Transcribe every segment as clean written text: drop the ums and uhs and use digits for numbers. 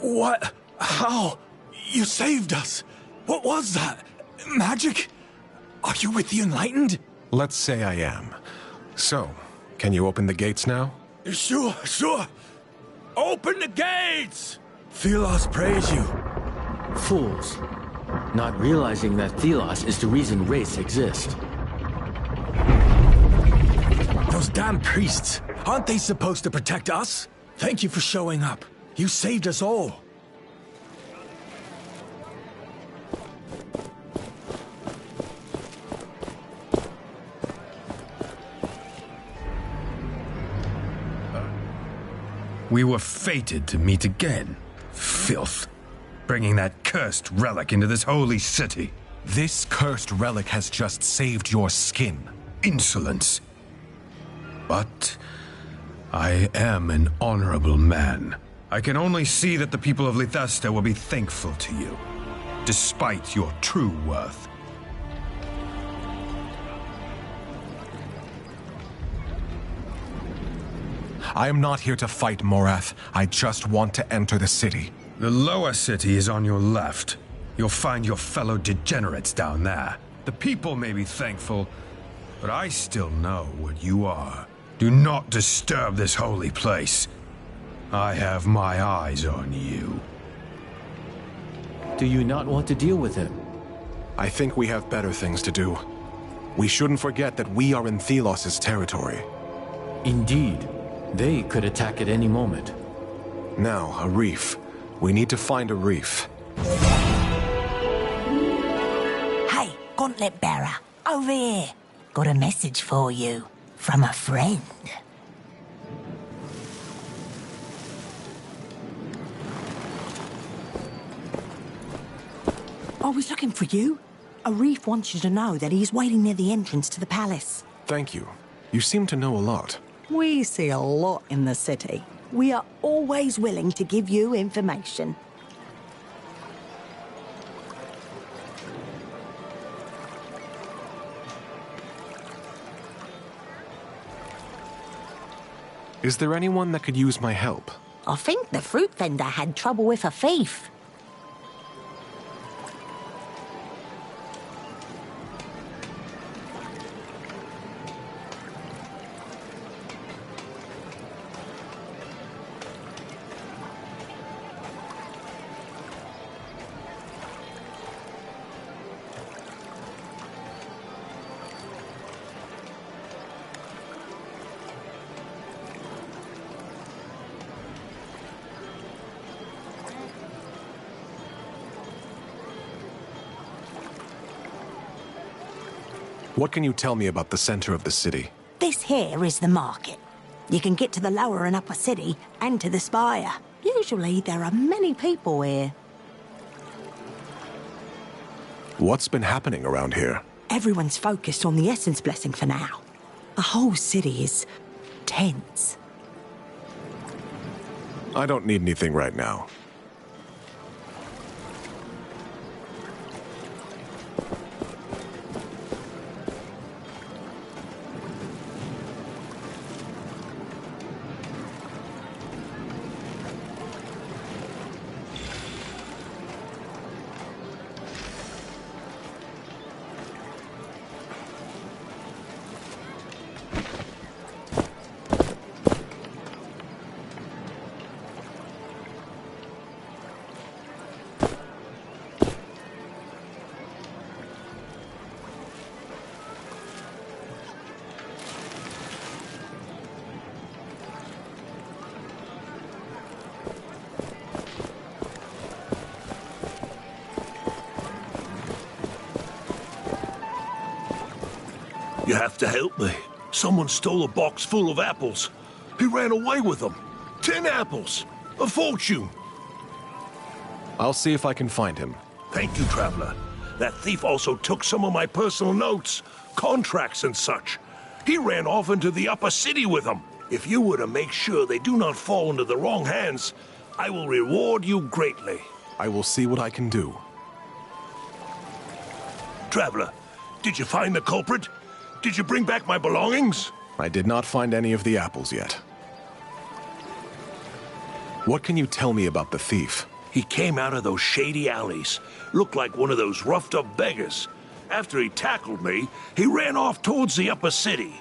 What? How? You saved us. What was that? Magic? Are you with the Enlightened? Let's say I am. So, can you open the gates now? Sure. Open the gates! Thelos praise you. Fools. Not realizing that Thelos is the reason wraiths exist. Those damn priests. Aren't they supposed to protect us? Thank you for showing up. You saved us all. We were fated to meet again. Filth. Bringing that cursed relic into this holy city. This cursed relic has just saved your skin. Insolence. But I am an honorable man. I can only see that the people of Lithesta will be thankful to you, despite your true worth. I am not here to fight Morath. I just want to enter the city. The lower city is on your left. You'll find your fellow degenerates down there. The people may be thankful, but I still know what you are. Do not disturb this holy place. I have my eyes on you. Do you not want to deal with him? I think we have better things to do. We shouldn't forget that we are in Thelos' territory. Indeed. They could attack at any moment. Now, a reef. We need to find a reef. Hey, Gauntlet Bearer, over here. Got a message for you. From a friend. I was looking for you. A reef wants you to know that he's waiting near the entrance to the palace. Thank you. You seem to know a lot. We see a lot in the city. We are always willing to give you information. Is there anyone that could use my help? I think the fruit vendor had trouble with a thief. What can you tell me about the center of the city? This here is the market. You can get to the lower and upper city and to the spire. Usually there are many people here. What's been happening around here? Everyone's focused on the Essence Blessing for now. The whole city is tense. I don't need anything right now. You have to help me. Someone stole a box full of apples. He ran away with them. 10 apples. A fortune. I'll see if I can find him. Thank you, Traveler. That thief also took some of my personal notes, contracts and such. He ran off into the upper city with them. If you were to make sure they do not fall into the wrong hands, I will reward you greatly. I will see what I can do. Traveler, did you find the culprit? Did you bring back my belongings? I did not find any of the apples yet. What can you tell me about the thief? He came out of those shady alleys, looked like one of those roughed-up beggars. After he tackled me, he ran off towards the upper city.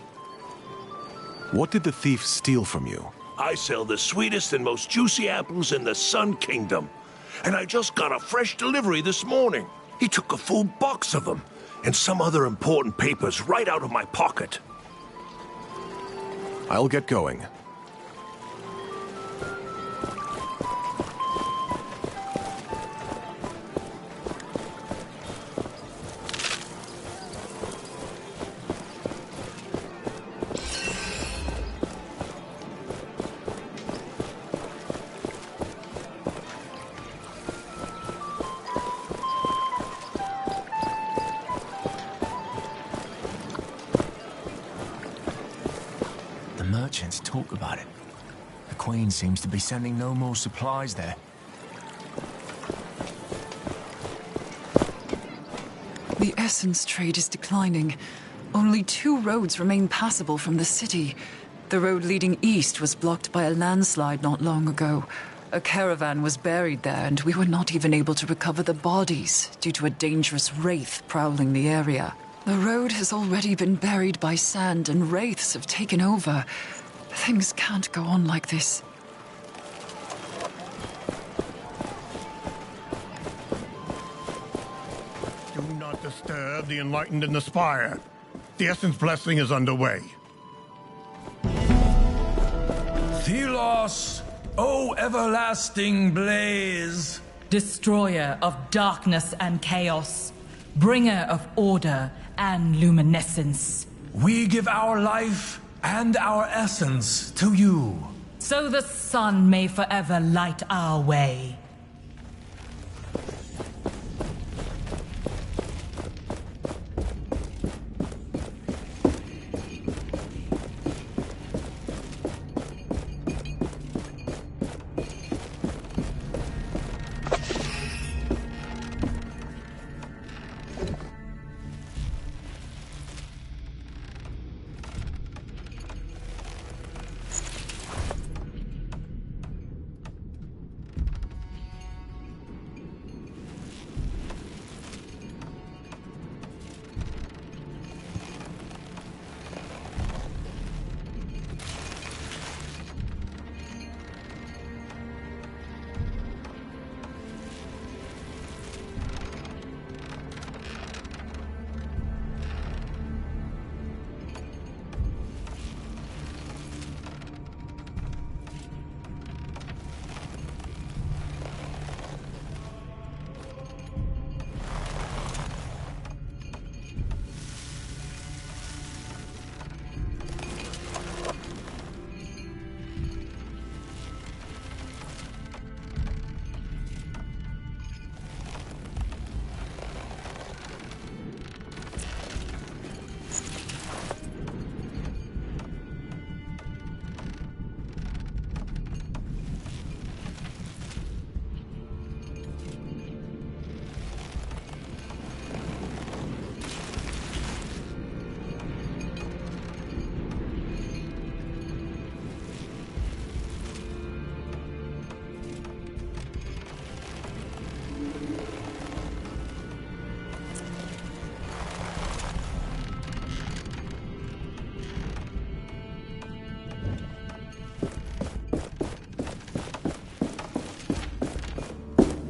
What did the thief steal from you? I sell the sweetest and most juicy apples in the Sun Kingdom. And I just got a fresh delivery this morning. He took a full box of them, and some other important papers right out of my pocket. I'll get going. The merchants talk about it. The Queen seems to be sending no more supplies there. The essence trade is declining. Only 2 roads remain passable from the city. The road leading east was blocked by a landslide not long ago. A caravan was buried there, and we were not even able to recover the bodies due to a dangerous wraith prowling the area. The road has already been buried by sand, and wraiths have taken over. Things can't go on like this. Do not disturb the enlightened in the spire. The Essence Blessing is underway. Thelos, O everlasting blaze! Destroyer of darkness and chaos, bringer of order and luminescence. We give our life and our essence to you. So the sun may forever light our way.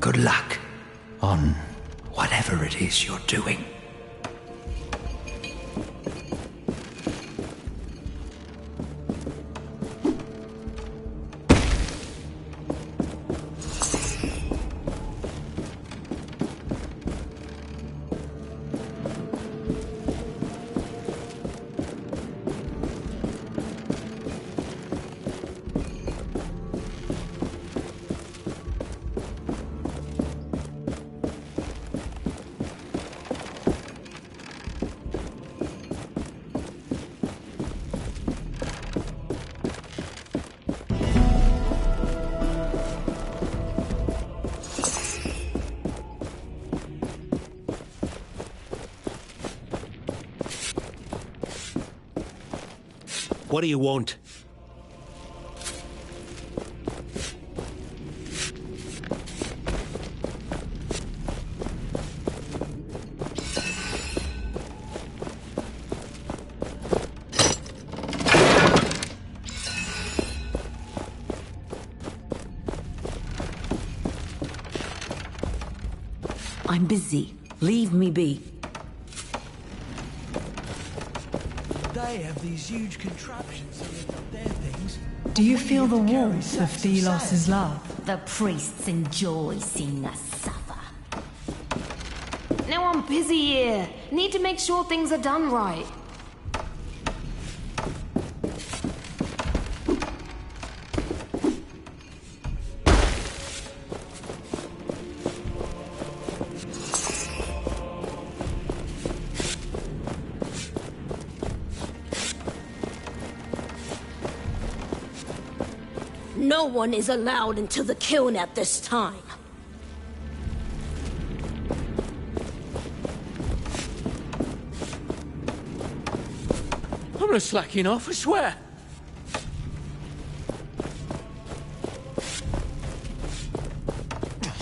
Good luck on whatever it is you're doing. What do you want? I'm busy. Leave me be. They have these huge contraptions so they've got their things. Do you feel the warmth of Thelos' love? The priests enjoy seeing us suffer. Now I'm busy here. Need to make sure things are done right. No one is allowed into the kiln at this time. I'm not slacking off, I swear.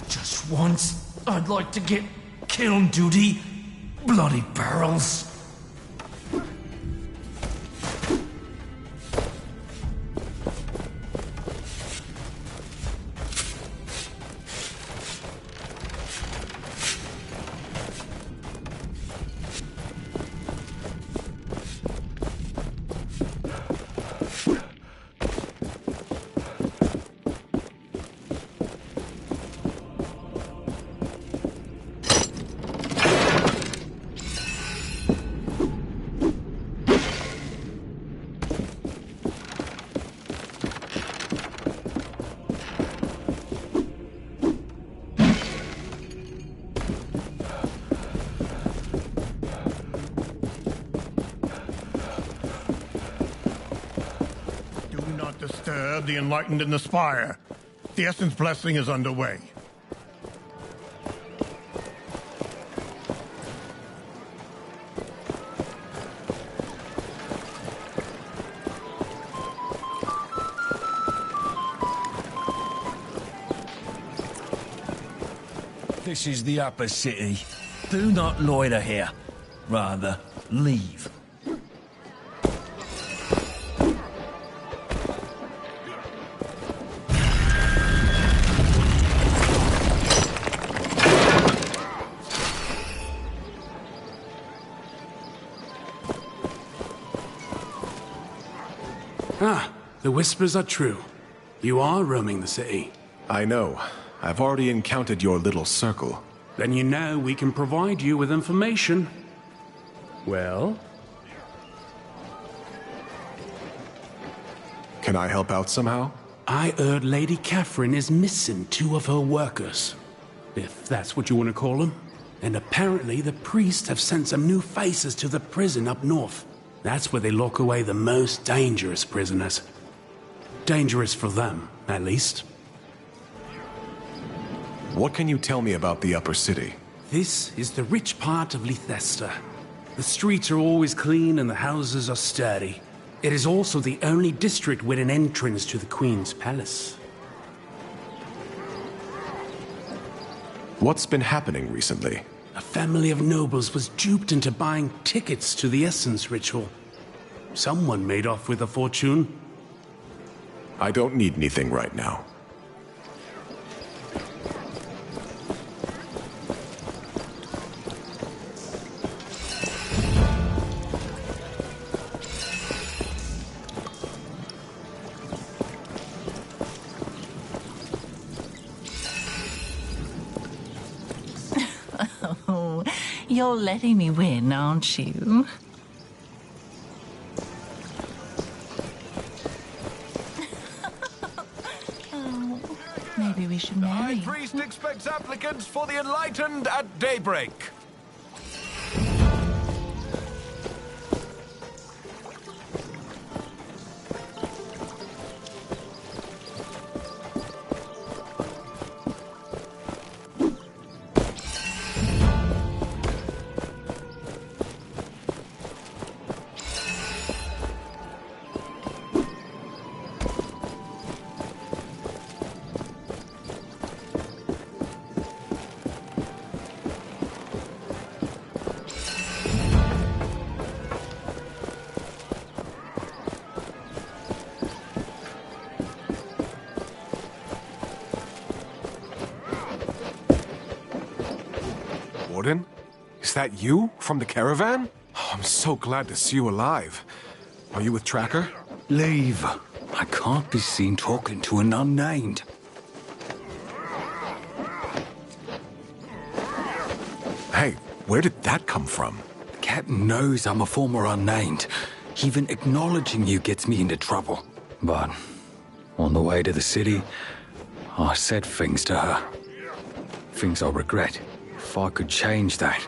Just once, I'd like to get kiln duty. Bloody barrels. Disturb the enlightened in the spire. The Essence blessing is underway. This is the upper city. Do not loiter here. Rather, leave. Ah, the whispers are true. You are roaming the city. I know. I've already encountered your little circle. Then you know we can provide you with information. Well? Can I help out somehow? I heard Lady Catherine is missing 2 of her workers, if that's what you want to call them. And apparently the priests have sent some new faces to the prison up north. That's where they lock away the most dangerous prisoners. Dangerous for them, at least. What can you tell me about the upper city? This is the rich part of Lythester. The streets are always clean and the houses are sturdy. It is also the only district with an entrance to the Queen's palace. What's been happening recently? A family of nobles was duped into buying tickets to the Essence ritual. Someone made off with a fortune. I don't need anything right now. Oh, you're letting me win, aren't you? Oh, maybe we should marry. The High Priest expects applicants for the Enlightened at daybreak. Warden? Is that you from the caravan? Oh, I'm so glad to see you alive. Are you with Tracker? Leave. I can't be seen talking to an unnamed. Hey, where did that come from? Captain knows I'm a former unnamed. Even acknowledging you gets me into trouble. But on the way to the city, I said things to her. Things I regret. If I could change that.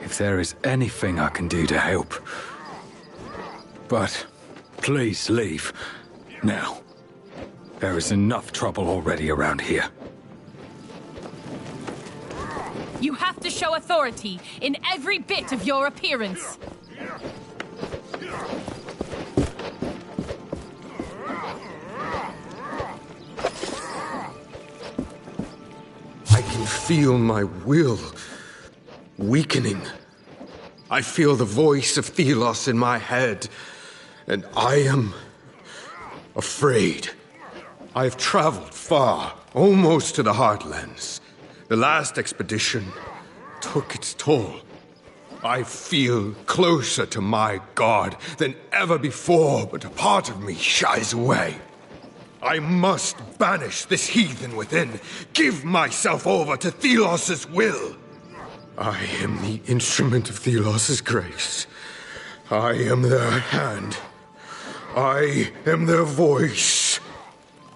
If there is anything I can do to help. But please leave. Now. There is enough trouble already around here. You have to show authority in every bit of your appearance. I can feel my will weakening. I feel the voice of Thelos in my head, and I am afraid. I have traveled far, almost to the Heartlands. The last expedition took its toll. I feel closer to my god than ever before, but a part of me shies away. I must banish this heathen within, give myself over to Thelos' will. I am the instrument of Thelos' grace. I am their hand. I am their voice.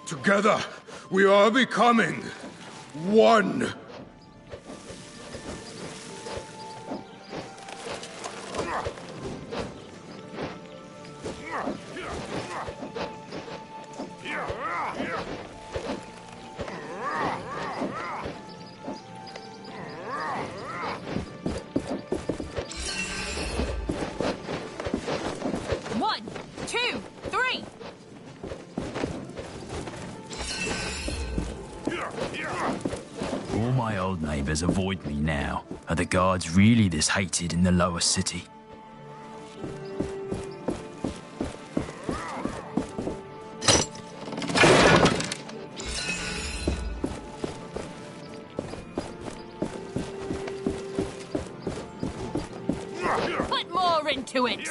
Together, we are becoming one. One, two, three. All my old neighbors avoid me now. Are the guards really this hated in the lower city? Put more into it.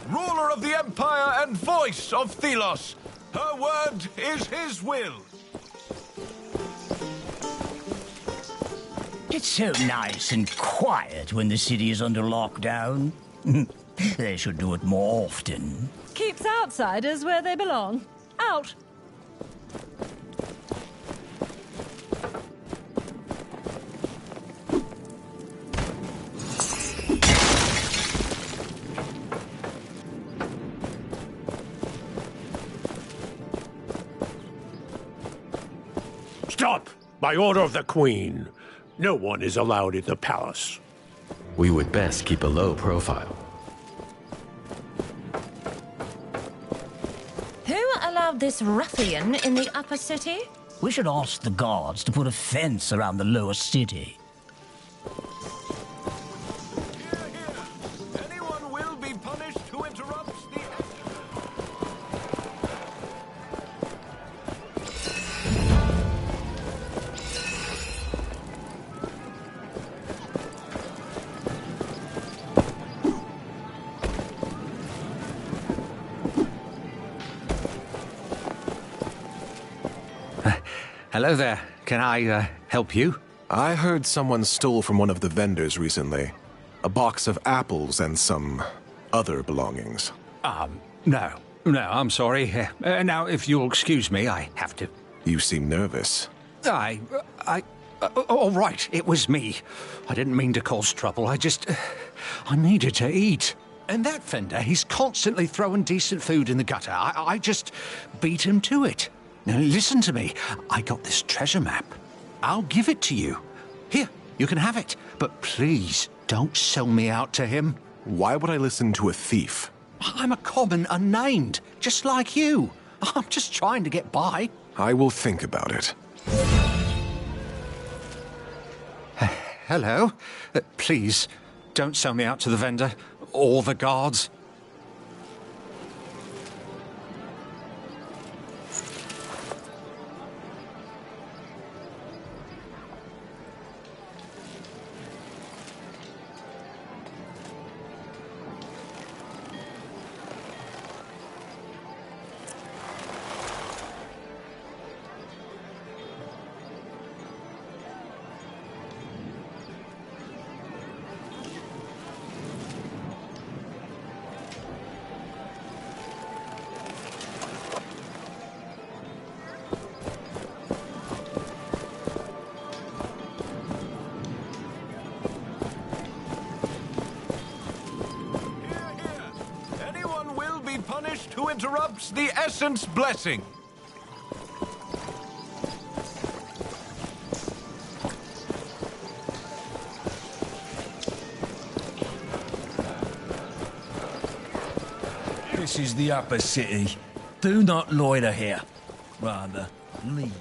Ruler of the Empire and voice of Thelos. Her word is his will. It's so nice and quiet when the city is under lockdown. They should do it more often. Keeps outsiders where they belong. Out. Stop! By order of the Queen. No one is allowed in the palace. We would best keep a low profile. Who allowed this ruffian in the upper city? We should ask the guards to put a fence around the lower city. Anyone will be punished who interrupts the... Hello there. Can I help you? I heard someone stole from one of the vendors recently. A box of apples and some other belongings. No, I'm sorry. Now, if you'll excuse me, I have to... You seem nervous. All right, it was me. I didn't mean to cause trouble. I needed to eat. And that vendor, he's constantly throwing decent food in the gutter. I just beat him to it. Now, listen to me. I got this treasure map. I'll give it to you. Here, you can have it. But please, don't sell me out to him. Why would I listen to a thief? I'm a common unnamed, just like you. I'm just trying to get by. I will think about it. Hello? Please, don't sell me out to the vendor or the guards. punished who interrupts the Essence blessing. This is the upper city. Do not loiter here. Rather, leave.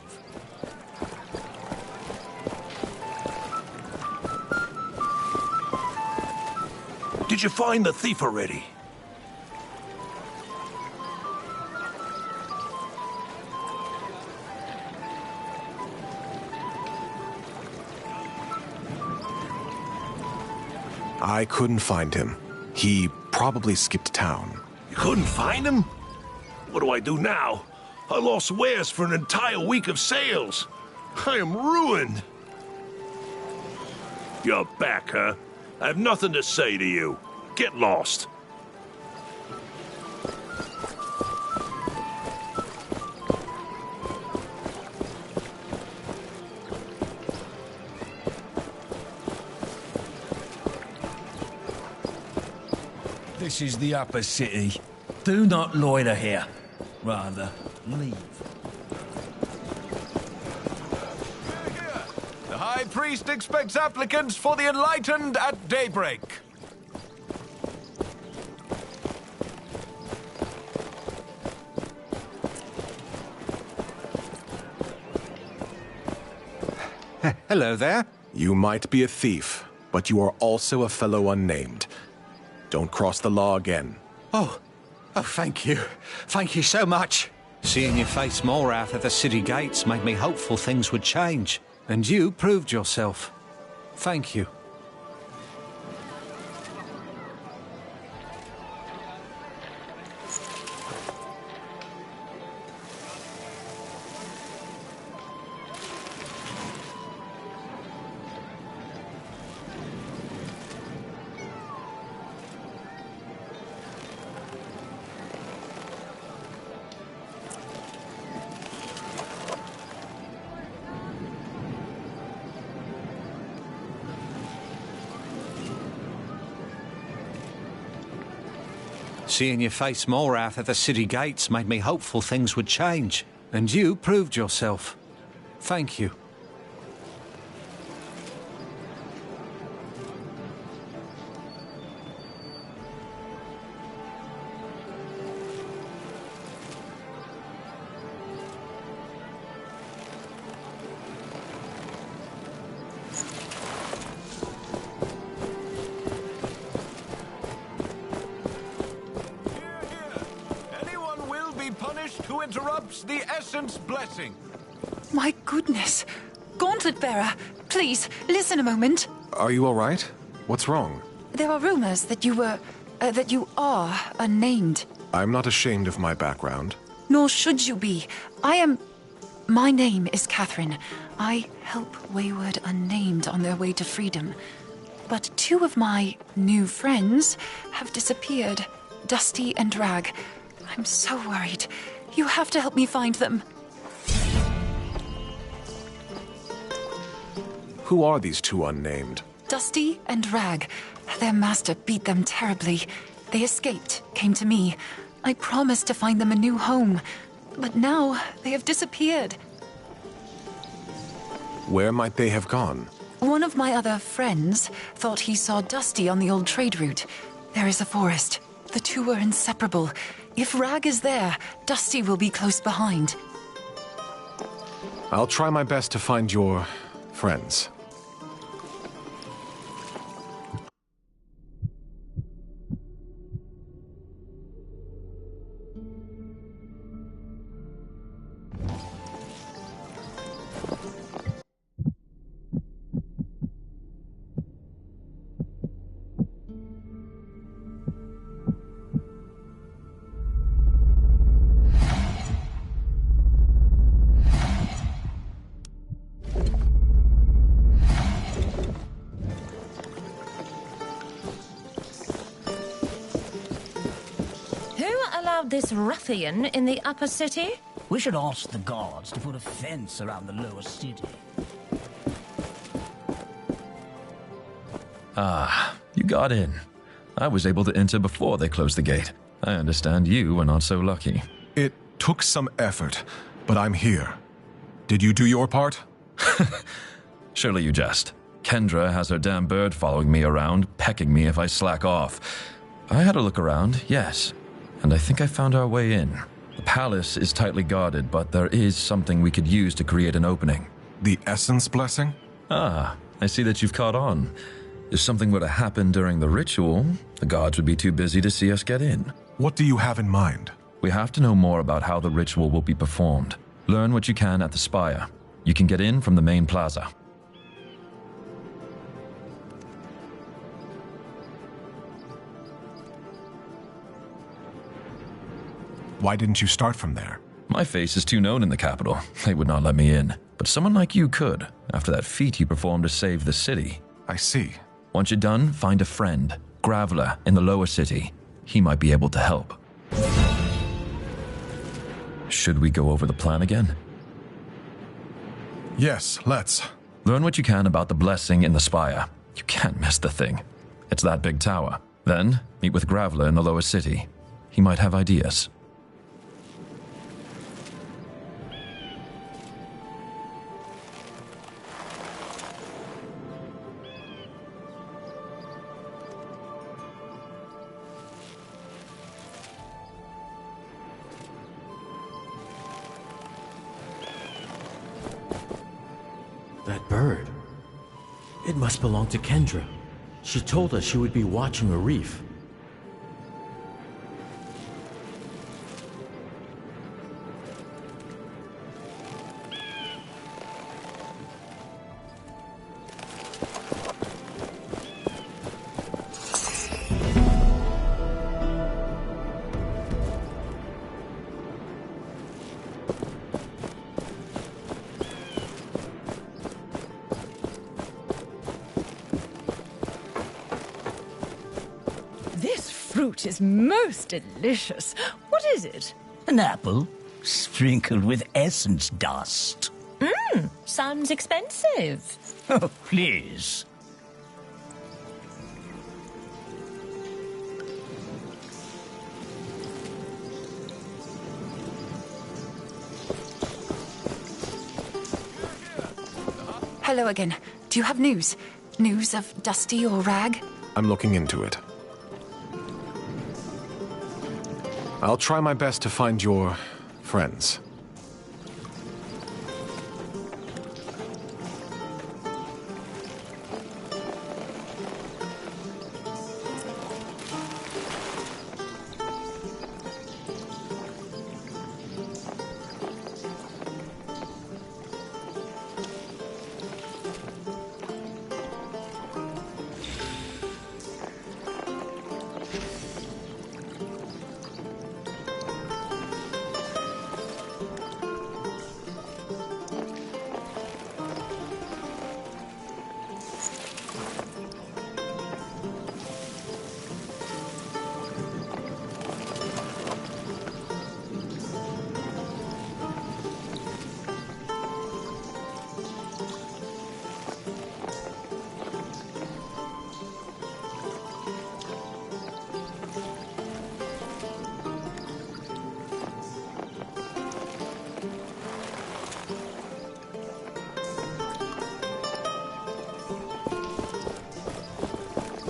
Did you find the thief already? I couldn't find him. He probably skipped town. You couldn't find him? What do I do now? I lost wares for an entire week of sales. I am ruined. You're back, huh? I have nothing to say to you. Get lost. This is the upper city. Do not loiter here. Rather, leave. The High Priest expects applicants for the Enlightened at daybreak. Hello there. You might be a thief, but you are also a fellow unnamed. Don't cross the law again. Oh, thank you. Thank you so much. Seeing your face more out of the city gates made me hopeful things would change. And you proved yourself. Thank you. Seeing your face more out of the city gates made me hopeful things would change. And you proved yourself. Thank you. Punished who interrupts the Essence blessing. My goodness. Gauntlet Bearer, please, listen a moment. Are you all right? What's wrong? There are rumors that you are unnamed. I'm not ashamed of my background. Nor should you be. My name is Catherine. I help Wayward Unnamed on their way to freedom. But two of my new friends have disappeared. Dusty and Rag. I'm so worried. You have to help me find them. Who are these two unnamed? Dusty and Rag. Their master beat them terribly. They escaped, came to me. I promised to find them a new home. But now they have disappeared. Where might they have gone? One of my other friends thought he saw Dusty on the old trade route. There is a forest. The two are inseparable. If Rag is there, Dusty will be close behind. I'll try my best to find your friends. This ruffian in the upper city? We should ask the guards to put a fence around the lower city. Ah, you got in. I was able to enter before they closed the gate. I understand you were not so lucky. It took some effort, but I'm here. Did you do your part? Surely you jest. Kendra has her damn bird following me around, pecking me if I slack off. I had a look around, yes, and I think I found our way in. The palace is tightly guarded, but there is something we could use to create an opening. The Essence Blessing? Ah, I see that you've caught on. If something were to happen during the ritual, the gods would be too busy to see us get in. What do you have in mind? We have to know more about how the ritual will be performed. Learn what you can at the spire. You can get in from the main plaza. Why didn't you start from there? My face is too known in the capital. They would not let me in. But someone like you could, after that feat you performed to save the city. I see. Once you're done, find a friend, Graveler, in the lower city. He might be able to help. Should we go over the plan again? Yes, let's. Learn what you can about the blessing in the spire. You can't miss the thing. It's that big tower. Then, meet with Graveler in the lower city. He might have ideas. That bird. It must belong to Kendra. She told us she would be watching a reef. Fruit is most delicious. What is it? An apple, sprinkled with essence dust. Sounds expensive. Oh, please. Hello again. Do you have news? News of Dusty or Rag? I'm looking into it. I'll try my best to find your friends.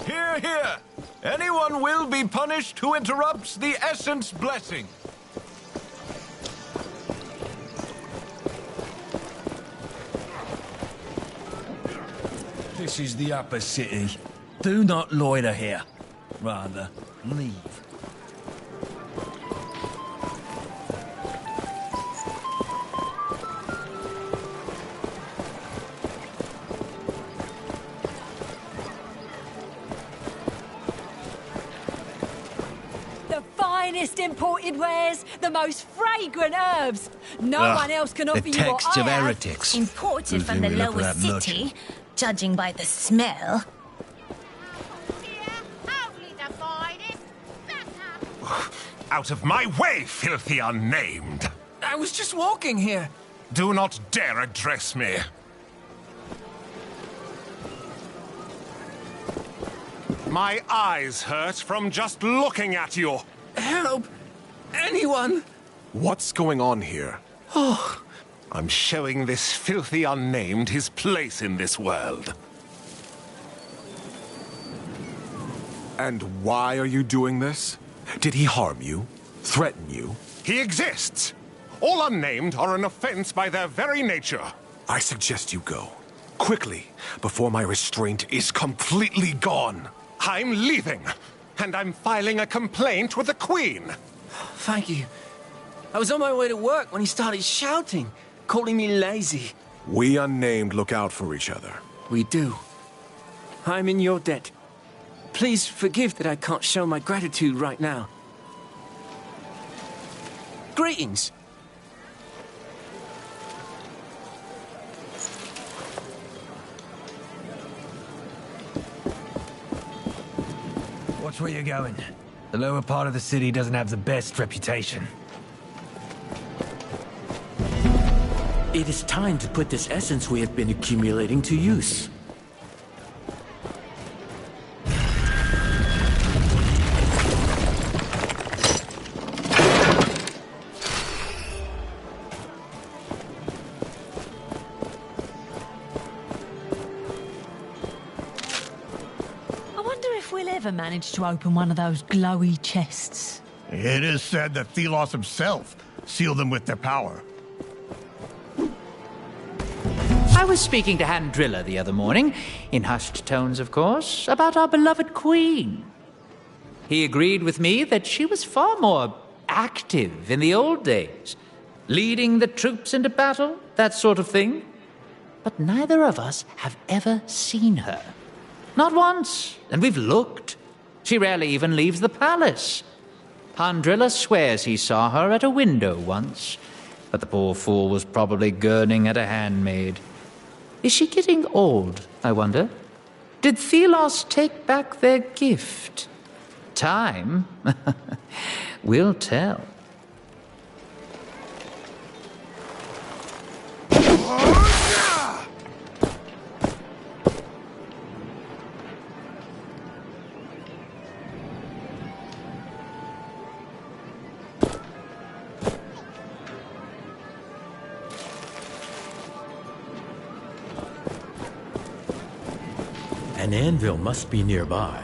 Hear, hear! Anyone will be punished who interrupts the Essence Blessing. This is the upper city. Do not loiter here. Rather, leave. Imported wares, the most fragrant herbs. No one else can offer you what texts I of have. heretics. Imported from the Who think we look lower that much? city, judging by the smell. Out of my way, filthy unnamed! I was just walking here. Do not dare address me. My eyes hurt from just looking at you. Help! Anyone! What's going on here? Oh, I'm showing this filthy unnamed his place in this world. And why are you doing this? Did he harm you? Threaten you? He exists! All unnamed are an offense by their very nature. I suggest you go. Quickly, before my restraint is completely gone. I'm leaving, and I'm filing a complaint with the Queen. Thank you. I was on my way to work when he started shouting, calling me lazy. We unnamed look out for each other. We do. I'm in your debt. Please forgive that I can't show my gratitude right now. Greetings. Watch where you're going. The lower part of the city doesn't have the best reputation. It is time to put this essence we have been accumulating to use. Ever managed to open one of those glowy chests? It is said that Thelos himself sealed them with their power. I was speaking to Handrilla the other morning, in hushed tones, of course, about our beloved queen. He agreed with me that she was far more active in the old days, leading the troops into battle, that sort of thing. But neither of us have ever seen her. Not once, and we've looked. She rarely even leaves the palace. Handrilla swears he saw her at a window once, but the poor fool was probably gurning at a handmaid. Is she getting old, I wonder? Did Thelos take back their gift? Time will tell. An anvil must be nearby.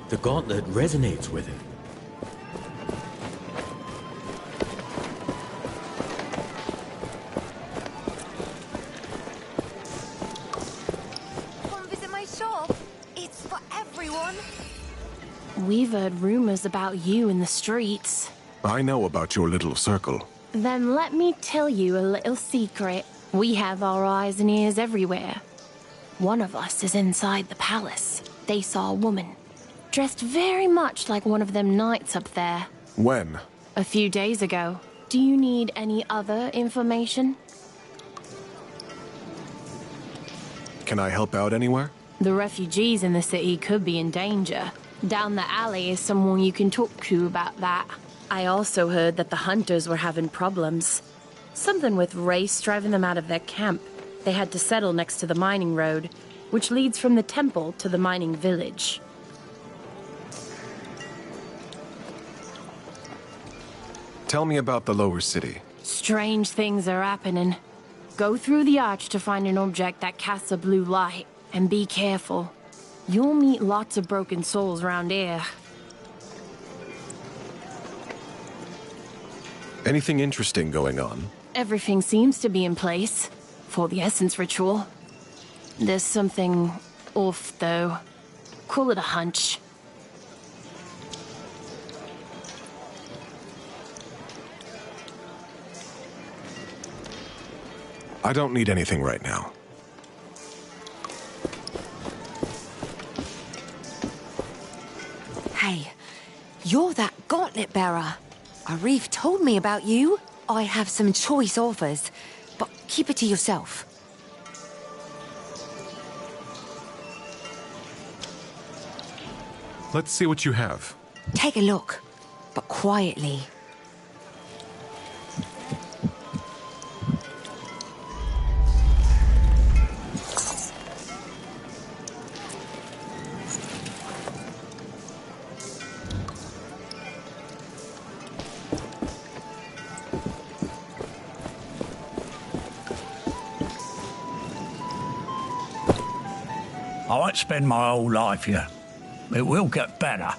The gauntlet resonates with it. Come visit my shop. It's for everyone. We've heard rumors about you in the streets. I know about your little circle. Then let me tell you a little secret. We have our eyes and ears everywhere. One of us is inside the palace. They saw a woman, dressed very much like one of them knights up there. When? A few days ago. Do you need any other information? Can I help out anywhere? The refugees in the city could be in danger. Down the alley is someone you can talk to about that. I also heard that the hunters were having problems. Something with Race driving them out of their camp. They had to settle next to the mining road, which leads from the temple to the mining village. Tell me about the lower city. Strange things are happening. Go through the arch to find an object that casts a blue light, and be careful. You'll meet lots of broken souls around here. Anything interesting going on? Everything seems to be in place for the essence ritual. There's something off, though. Call it a hunch. I don't need anything right now. Hey, you're that gauntlet bearer. Arif told me about you. I have some choice offers, but keep it to yourself. Let's see what you have. Take a look, but quietly. I won't spend my whole life here. It will get better.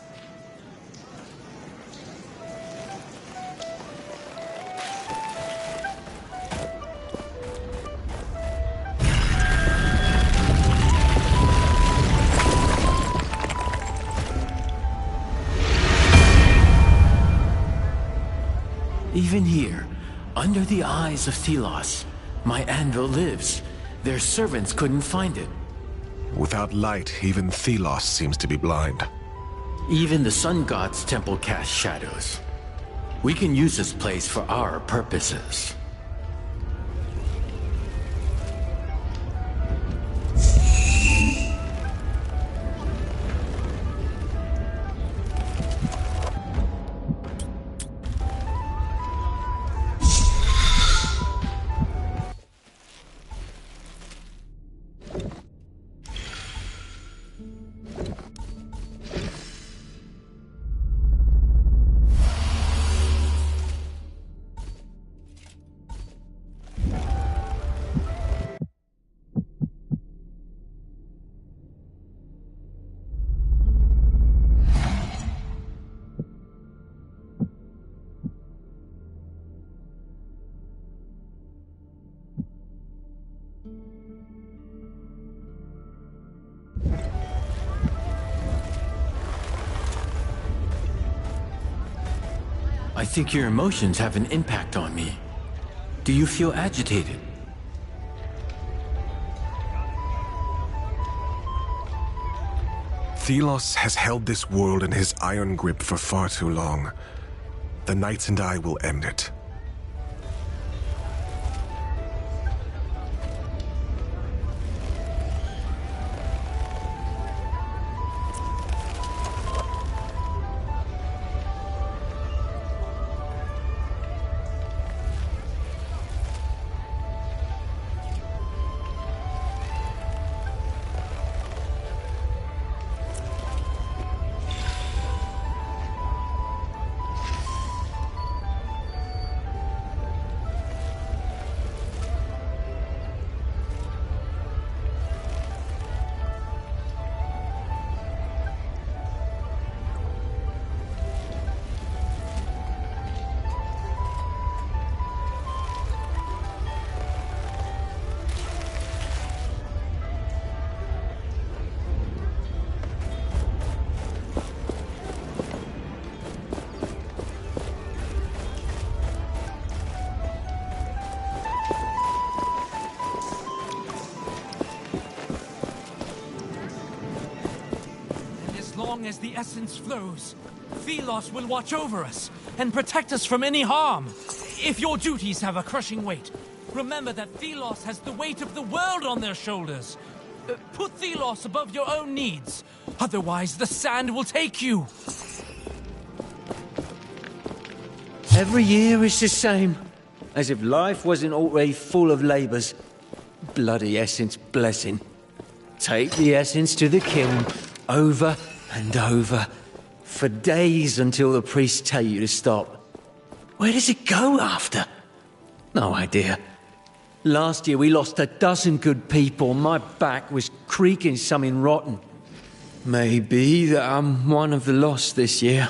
Even here, under the eyes of Thelos, my anvil lives. Their servants couldn't find it. Without light, even Thelos seems to be blind. Even the sun god's temple casts shadows. We can use this place for our purposes. I think your emotions have an impact on me. Do you feel agitated? Thelos has held this world in his iron grip for far too long. The Knights and I will end it. As the essence flows, Thelos will watch over us and protect us from any harm. If your duties have a crushing weight, remember that Thelos has the weight of the world on their shoulders. Put Thelos above your own needs, otherwise the sand will take you. Every year is the same, as if life wasn't already full of labours. Bloody essence blessing. Take the essence to the kiln, over and over, for days until the priests tell you to stop. Where does it go after? No idea. Last year we lost 12 good people. My back was creaking something rotten. Maybe that I'm one of the lost this year.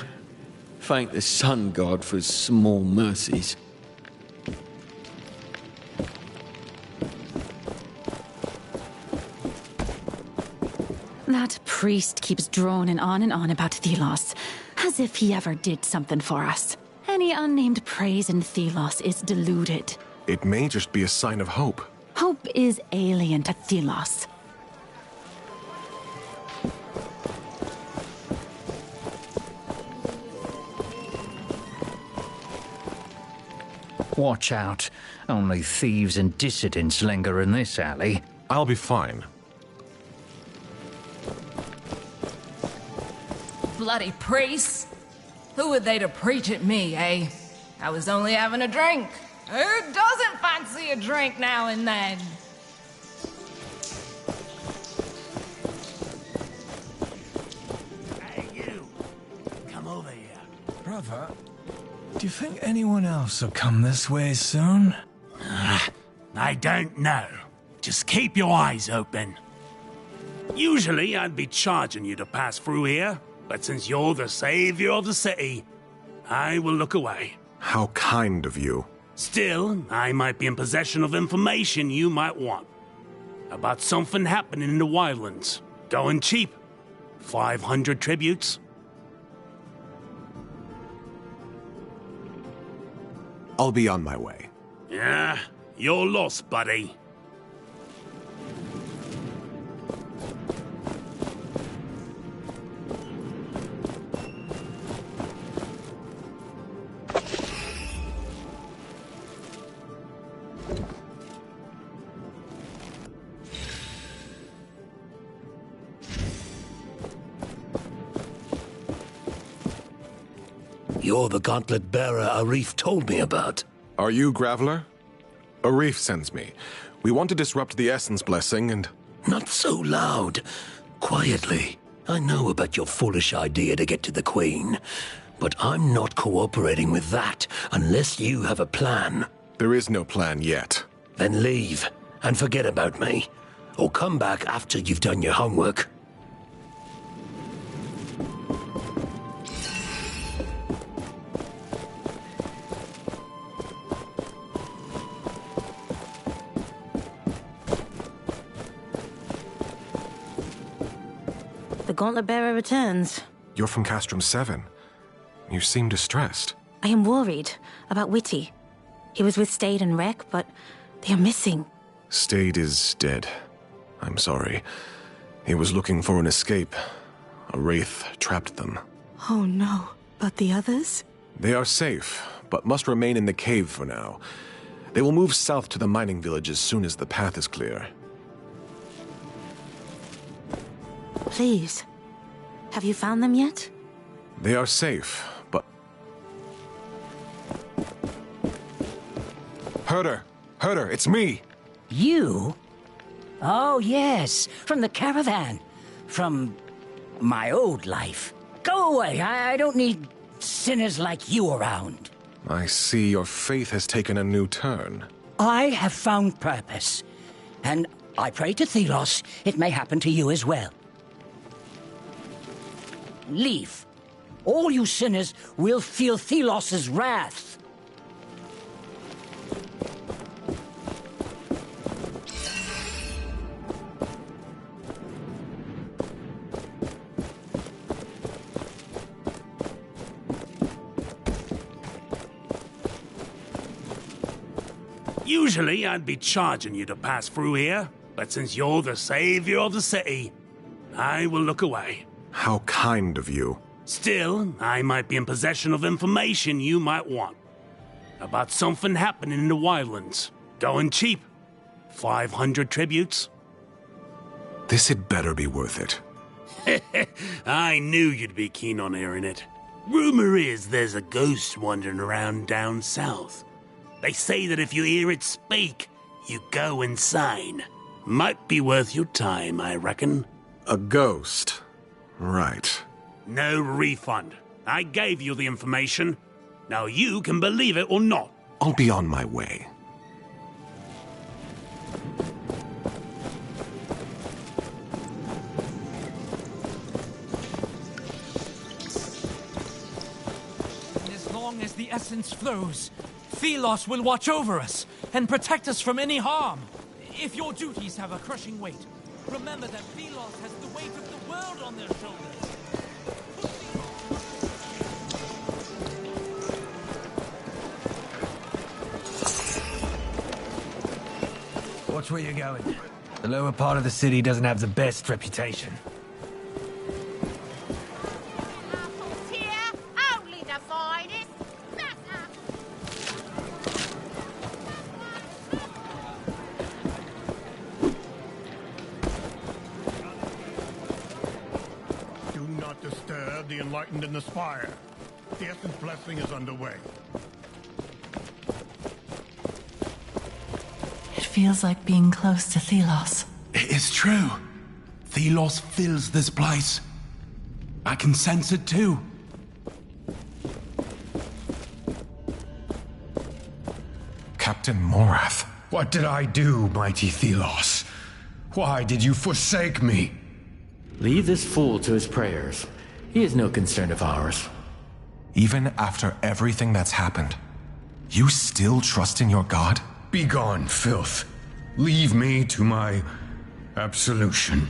Thank the sun god for his small mercies. That priest keeps droning on and on about Thelos, as if he ever did something for us. Any unnamed praise in Thelos is deluded. It may just be a sign of hope. Hope is alien to Thelos. Watch out. Only thieves and dissidents linger in this alley. I'll be fine. Bloody priests! Who are they to preach at me, eh? I was only having a drink. Who doesn't fancy a drink now and then? Hey, you! Come over here. Brother, do you think anyone else will come this way soon? I don't know. Just keep your eyes open. Usually I'd be charging you to pass through here, but since you're the savior of the city, I will look away. How kind of you. Still, I might be in possession of information you might want. About something happening in the Wildlands. Going cheap. 500 tributes. I'll be on my way. Yeah, you're lost, buddy. You're the gauntlet bearer Arif told me about. Are you Graveler? Arif sends me. We want to disrupt the Essence Blessing and... Not so loud. Quietly. I know about your foolish idea to get to the Queen, but I'm not cooperating with that unless you have a plan. There is no plan yet. Then leave, and forget about me. Or come back after you've done your homework. The Gauntlet Bearer returns. You're from Castrum 7. You seem distressed. I am worried about Witty. He was with Stade and Rek, but they are missing. Stade is dead. I'm sorry. He was looking for an escape. A wraith trapped them. Oh no, but the others? They are safe, but must remain in the cave for now. They will move south to the mining village as soon as the path is clear. Please. Have you found them yet? They are safe, but... Herder! Herder, it's me! You? Oh, yes, from the caravan. From my old life. Go away, I don't need sinners like you around. I see your faith has taken a new turn. I have found purpose, and I pray to Thelos it may happen to you as well. Leave. All you sinners will feel Thelos' wrath. Usually I'd be charging you to pass through here, but since you're the savior of the city, I will look away. How kind of you. Still, I might be in possession of information you might want. About something happening in the Wildlands. Going cheap. 500 tributes. This had better be worth it. I knew you'd be keen on hearing it. Rumor is there's a ghost wandering around down south. They say that if you hear it speak, you go insane. Might be worth your time, I reckon. A ghost? Right. No refund. I gave you the information. Now you can believe it or not. I'll be on my way. And as long as the essence flows, Thelos will watch over us and protect us from any harm. If your duties have a crushing weight, remember that Thelos has the weight of the world on their shoulders. Watch where you're going. The lower part of the city doesn't have the best reputation. Do not disturb the enlightened in the spire. The Essence Blessing is underway. It feels like being close to Thelos. It is true. Thelos fills this place. I can sense it too. Captain Morath. What did I do, mighty Thelos? Why did you forsake me? Leave this fool to his prayers. He is no concern of ours. Even after everything that's happened, you still trust in your god? Begone, filth. Leave me to my absolution.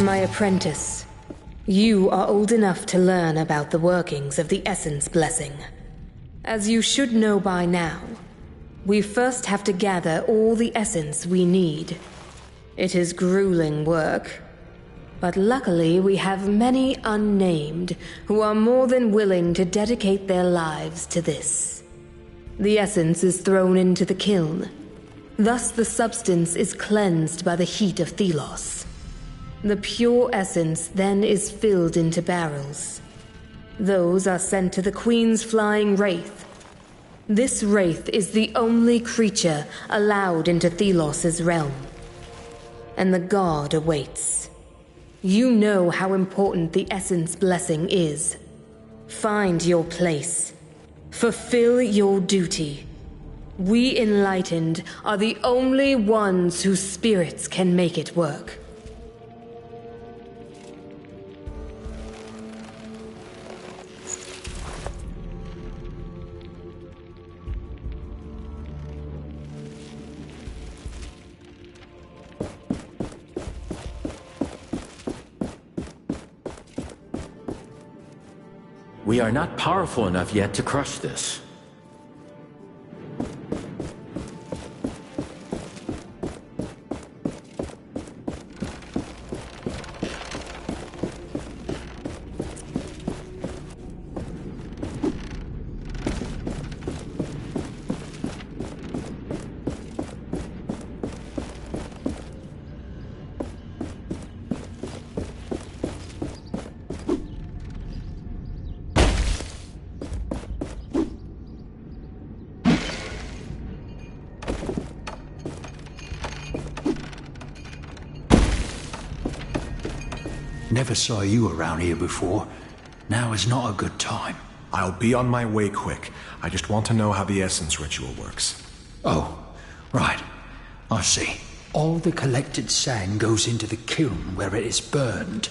My apprentice, you are old enough to learn about the workings of the Essence Blessing. As you should know by now, we first have to gather all the essence we need. It is grueling work, but luckily we have many unnamed who are more than willing to dedicate their lives to this. The essence is thrown into the kiln. Thus the substance is cleansed by the heat of Thelos. The pure essence then is filled into barrels. Those are sent to the Queen's flying wraith. This wraith is the only creature allowed into Thelos' realm. And the god awaits. You know how important the Essence Blessing is. Find your place. Fulfill your duty. We Enlightened are the only ones whose spirits can make it work. We are not powerful enough yet to crush this. Never saw you around here before. Now is not a good time. I'll be on my way quick. I just want to know how the essence ritual works. Oh, right. I see. All the collected sand goes into the kiln where it is burned.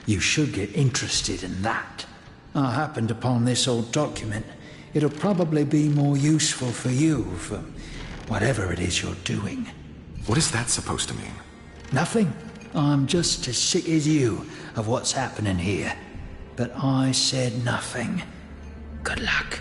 You should get interested in that. I happened upon this old document. It'll probably be more useful for you for whatever it is you're doing. What is that supposed to mean? Nothing. I'm just as sick as you of what's happening here. But I said nothing. Good luck.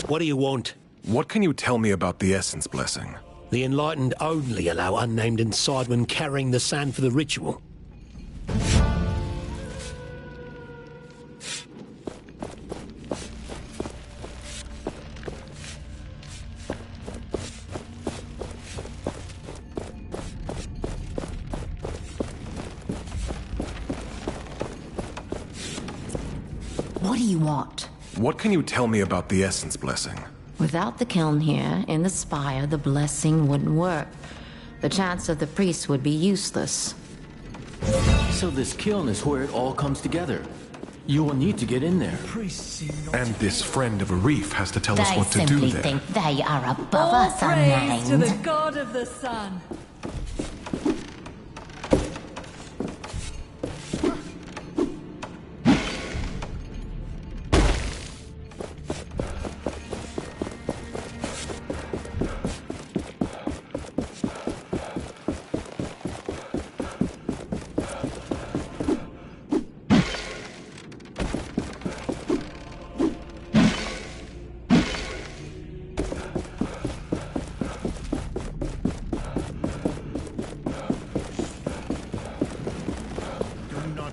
What do you want? What can you tell me about the Essence Blessing? The Enlightened only allow unnamed Insidemen carrying the sand for the ritual. What do you want? What can you tell me about the Essence Blessing? Without the kiln here, in the spire, the blessing wouldn't work. The chants of the priests would be useless. So this kiln is where it all comes together. You will need to get in there. And this friend of a reef has to tell us what to do They there. simply think they are above All us, praise to unnamed. the god of the sun.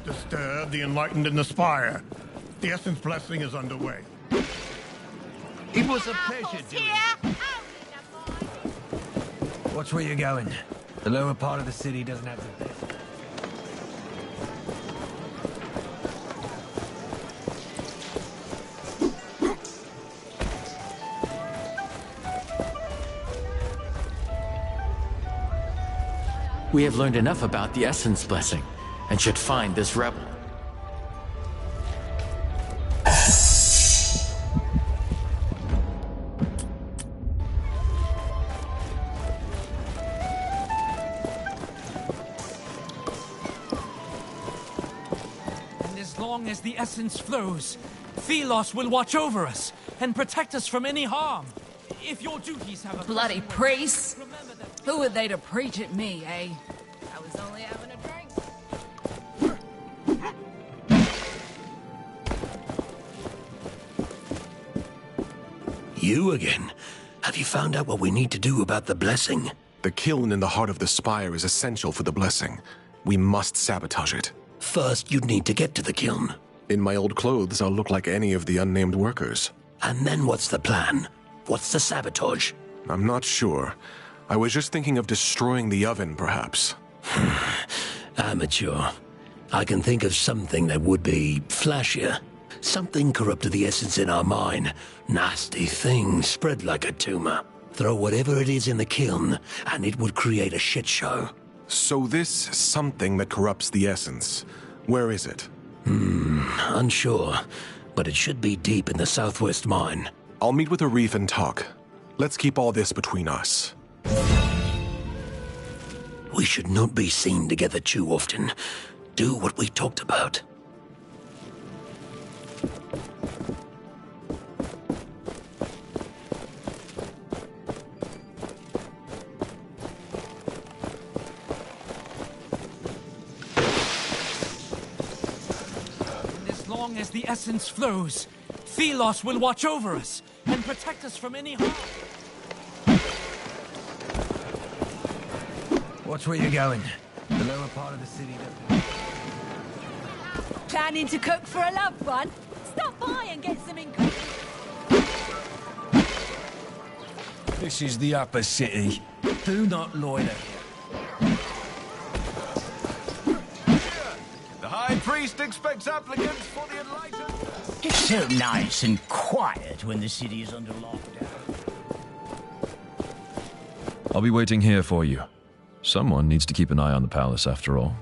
Disturb the enlightened in the spire. The Essence Blessing is underway. It was a pleasure doing it. Watch where you're going. The lower part of the city doesn't have the best. We have learned enough about the Essence Blessing, and should find this rebel. And as long as the essence flows, Thelos will watch over us and protect us from any harm. If your duties have a Bloody priests! Who are they to preach at me, eh? I was only having a drink. You again? Have you found out what we need to do about the blessing? The kiln in the heart of the spire is essential for the blessing. We must sabotage it. First, you'd need to get to the kiln. In my old clothes, I'll look like any of the unnamed workers. And then what's the plan? What's the sabotage? I'm not sure. I was just thinking of destroying the oven, perhaps. Amateur. I can think of something that would be flashier. Something corrupted the essence in our mine. Nasty thing, spread like a tumor. Throw whatever it is in the kiln, and it would create a shit show. So this something that corrupts the essence, where is it? Unsure. But it should be deep in the southwest mine. I'll meet with Arif and talk. Let's keep all this between us. We should not be seen together too often. Do what we talked about. As long as the essence flows, Thelos will watch over us and protect us from any harm. Watch where you're going. The lower part of the city doesn't... Planning to cook for a loved one? Stop by and get some ingredients. This is the upper city. Do not loiter here. The High Priest expects applicants for the Enlightened. It's so nice and quiet when the city is under lockdown. I'll be waiting here for you. Someone needs to keep an eye on the palace, after all.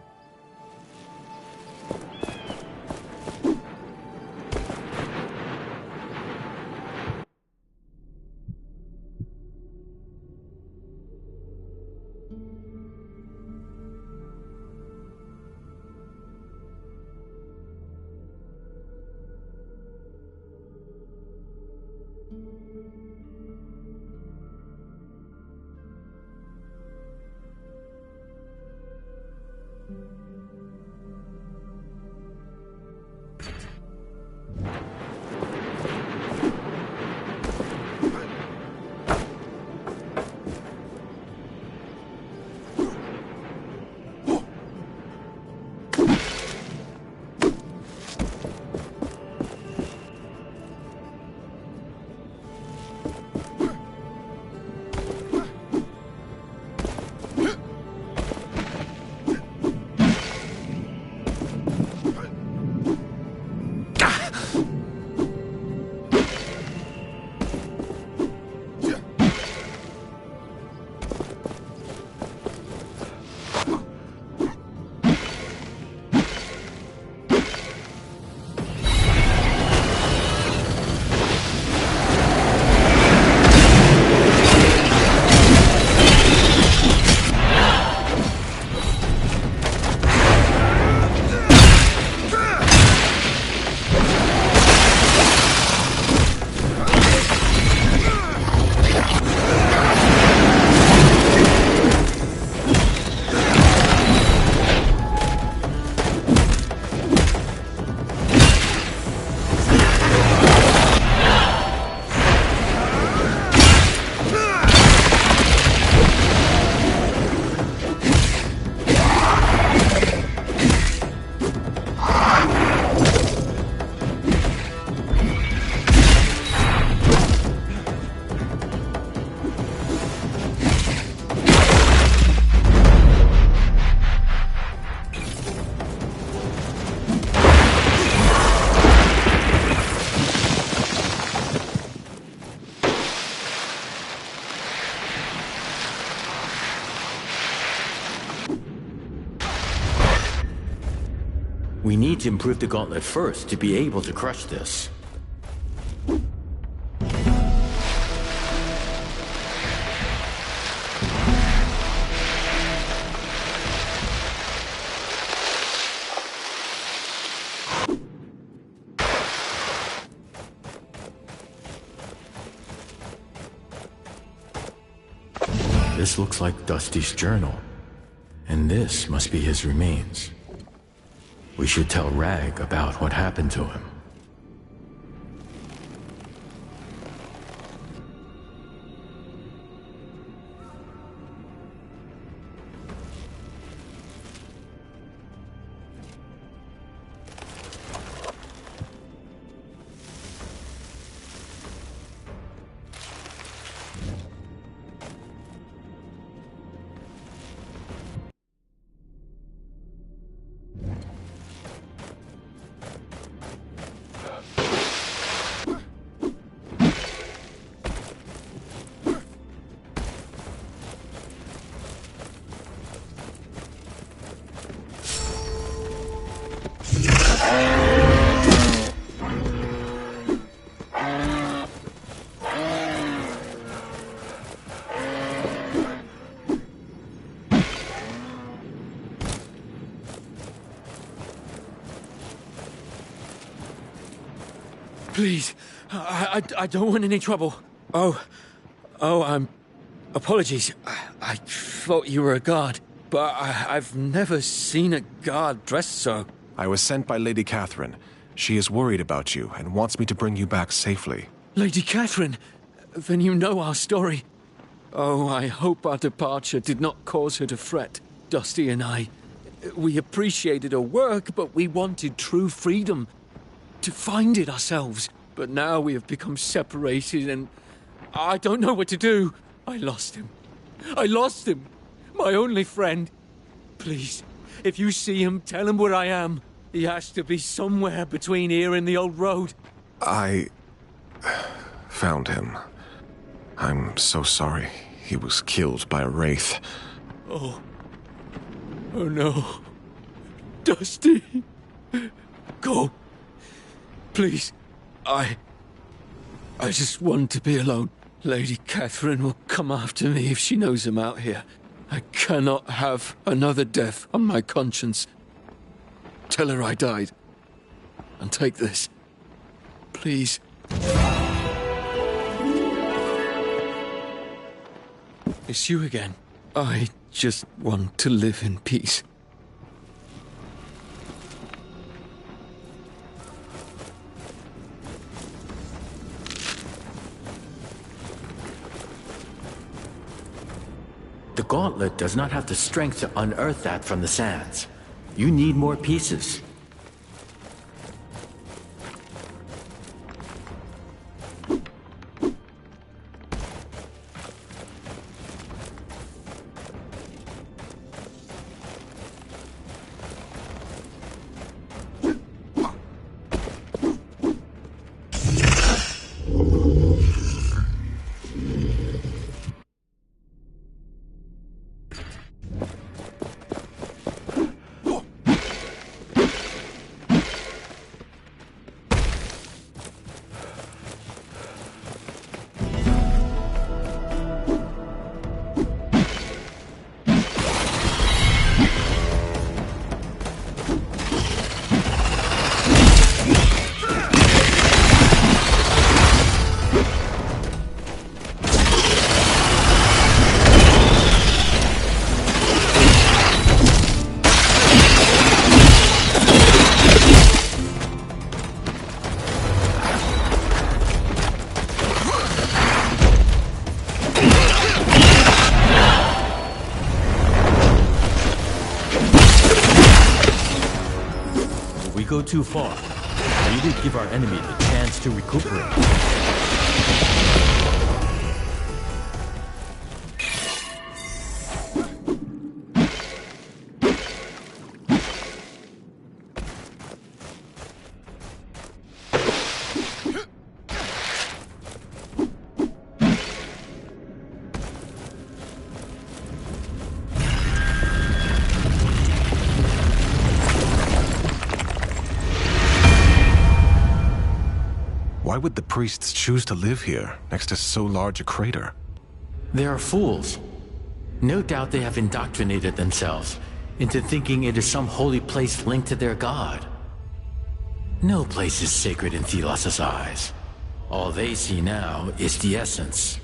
We need to improve the gauntlet first to be able to crush this. This looks like Dusty's journal, and this must be his remains. We should tell Rag about what happened to him. Please, I don't want any trouble. Apologies. I thought you were a guard, but I've never seen a guard dressed so. I was sent by Lady Catherine. She is worried about you and wants me to bring you back safely. Lady Catherine? Then you know our story. Oh, I hope our departure did not cause her to fret. Dusty and I, we appreciated her work, but we wanted true freedom. To find it ourselves. But now we have become separated and I don't know what to do. I lost him. My only friend. Please, if you see him, tell him where I am. He has to be somewhere between here and the old road. I found him. I'm so sorry. He was killed by a wraith. Oh no. Dusty. Go. Please, I just want to be alone. Lady Catherine will come after me if she knows I'm out here. I cannot have another death on my conscience. Tell her I died. And take this. Please. It's you again. I just want to live in peace. The gauntlet does not have the strength to unearth that from the sands. You need more pieces. Go too far. We will give our enemy the chance to recuperate. Why would the priests choose to live here, next to so large a crater? They are fools. No doubt they have indoctrinated themselves into thinking it is some holy place linked to their god. No place is sacred in Thelos' eyes. All they see now is the essence.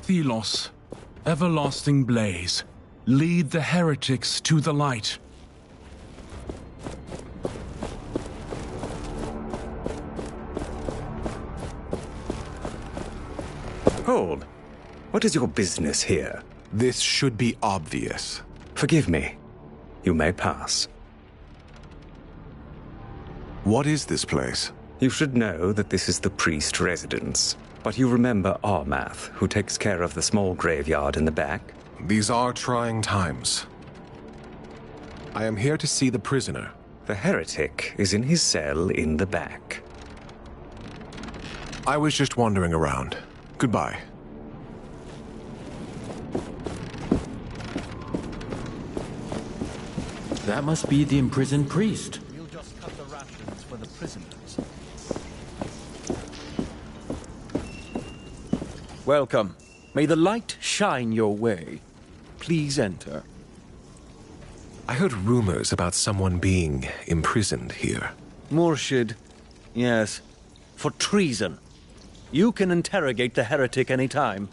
Thelos, everlasting blaze, lead the heretics to the light. Hold. What is your business here? This should be obvious. Forgive me. You may pass. What is this place? You should know that this is the priest residence. But you remember Armath, who takes care of the small graveyard in the back? These are trying times. I am here to see the prisoner. The heretic is in his cell in the back. I was just wandering around. Goodbye. That must be the imprisoned priest. We'll just cut the rations for the prisoners. Welcome. May the light shine your way. Please enter. I heard rumors about someone being imprisoned here. Murshid. Yes. For treason. You can interrogate the heretic any time.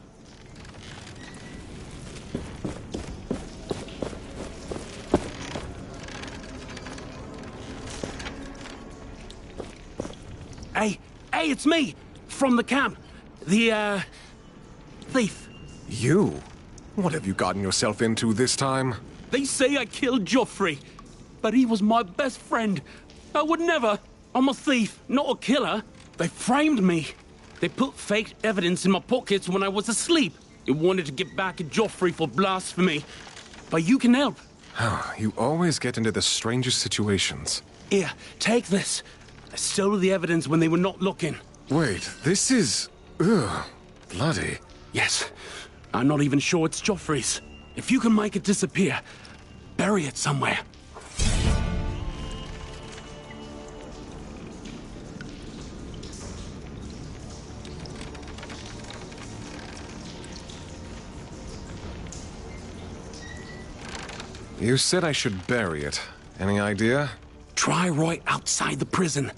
Hey, it's me! From the camp. The, thief. You? What have you gotten yourself into this time? They say I killed Joffrey, but he was my best friend. I would never. I'm a thief, not a killer. They framed me. They put fake evidence in my pockets when I was asleep. They wanted to get back at Joffrey for blasphemy. But you can help. You always get into the strangest situations. Here, take this. I stole the evidence when they were not looking. Wait, this is... Ugh, bloody. Yes. I'm not even sure it's Joffrey's. If you can make it disappear, bury it somewhere. You said I should bury it. Any idea? Try right outside the prison.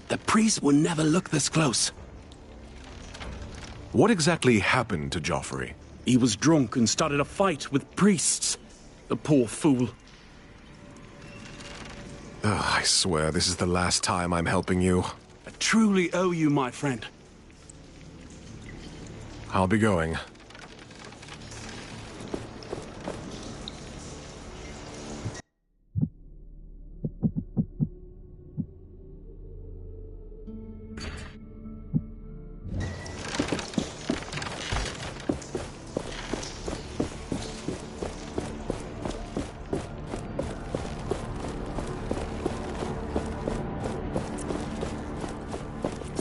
The priest will never look this close. What exactly happened to Joffrey? He was drunk and started a fight with priests. The poor fool. I swear this is the last time I'm helping you. I truly owe you, my friend. I'll be going.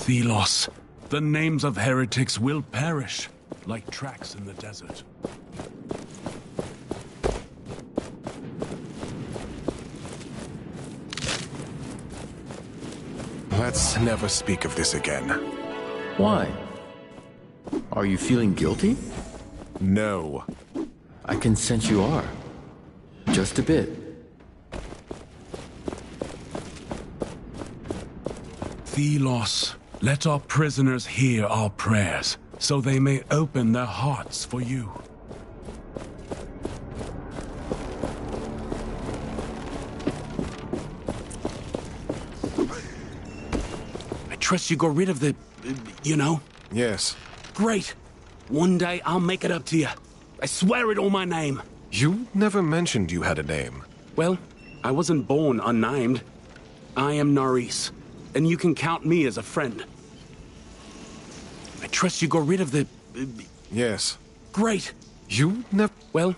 Thelos, the names of heretics will perish, like tracks in the desert. Let's never speak of this again. Why? Are you feeling guilty? No. I can sense you are. Just a bit. Thelos, let our prisoners hear our prayers, so they may open their hearts for you. I trust you got rid of the... you know? Yes. Great. One day I'll make it up to you. I swear it on my name. You never mentioned you had a name. Well, I wasn't born unnamed. I am Naris, and you can count me as a friend. I trust you got rid of the... Yes. Great. You never... Well...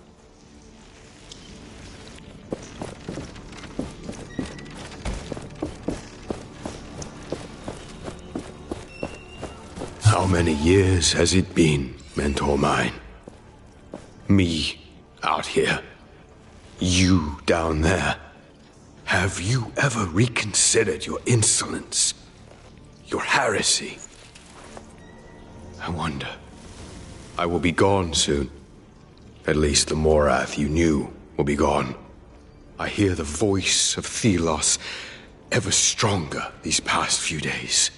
How many years has it been, mentor mine? Me out here. You down there. Have you ever reconsidered your insolence? Your heresy? I wonder. I will be gone soon. At least the Morath you knew will be gone. I hear the voice of Thelos ever stronger these past few days.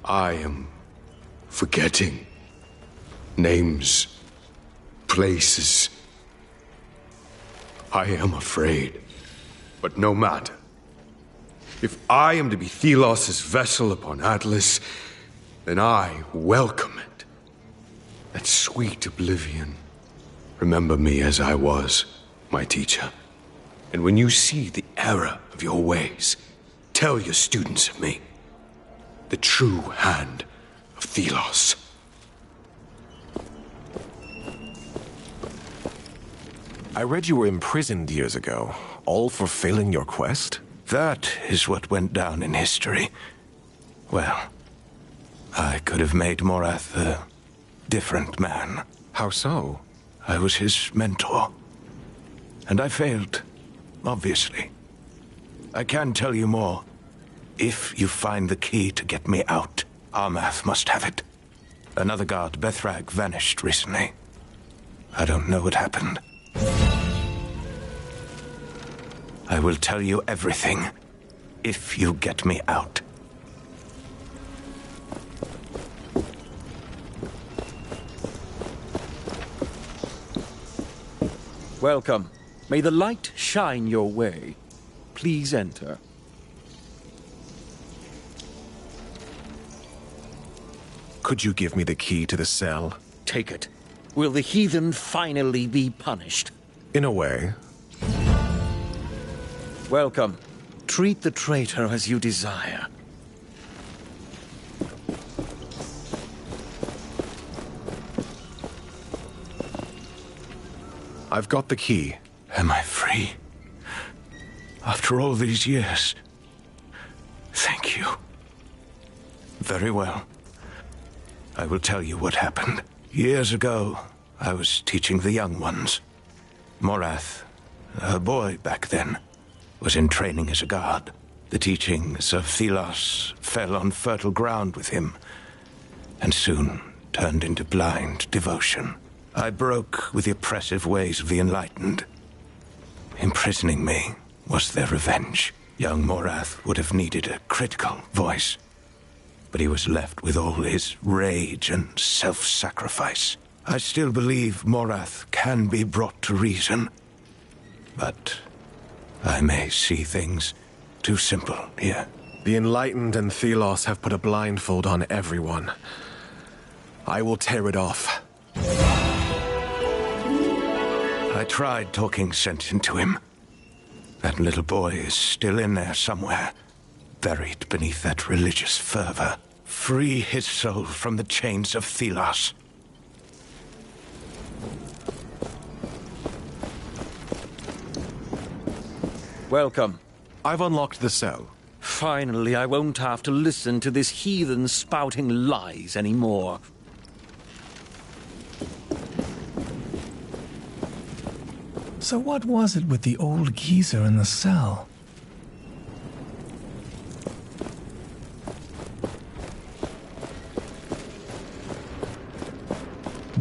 I am forgetting names, places. I am afraid. But no matter. If I am to be Thelos' vessel upon Atlas, then I welcome it. That sweet oblivion. Remember me as I was, my teacher. And when you see the error of your ways, tell your students of me. The true hand of Thelos. I read you were imprisoned years ago, all for failing your quest? That is what went down in history. Well, I could have made Morath a different man. How so? I was his mentor. And I failed, obviously. I can tell you more. If you find the key to get me out, Armath must have it. Another guard, Bethrag, vanished recently. I don't know what happened. I will tell you everything, if you get me out. Welcome. May the light shine your way. Please enter. Could you give me the key to the cell? Take it. Will the heathen finally be punished? In a way. Welcome. Treat the traitor as you desire. I've got the key. Am I free? After all these years? Thank you. Very well. I will tell you what happened. Years ago, I was teaching the young ones. Morath, a boy back then, was in training as a guard. The teachings of Thelos fell on fertile ground with him, and soon turned into blind devotion. I broke with the oppressive ways of the Enlightened. Imprisoning me was their revenge. Young Morath would have needed a critical voice, but he was left with all his rage and self-sacrifice. I still believe Morath can be brought to reason, but I may see things too simple here. The Enlightened and Thelos have put a blindfold on everyone. I will tear it off. I tried talking sense into him. That little boy is still in there somewhere, buried beneath that religious fervor. Free his soul from the chains of Thelos. Welcome. I've unlocked the cell. Finally, I won't have to listen to this heathen spouting lies anymore. So what was it with the old geezer in the cell?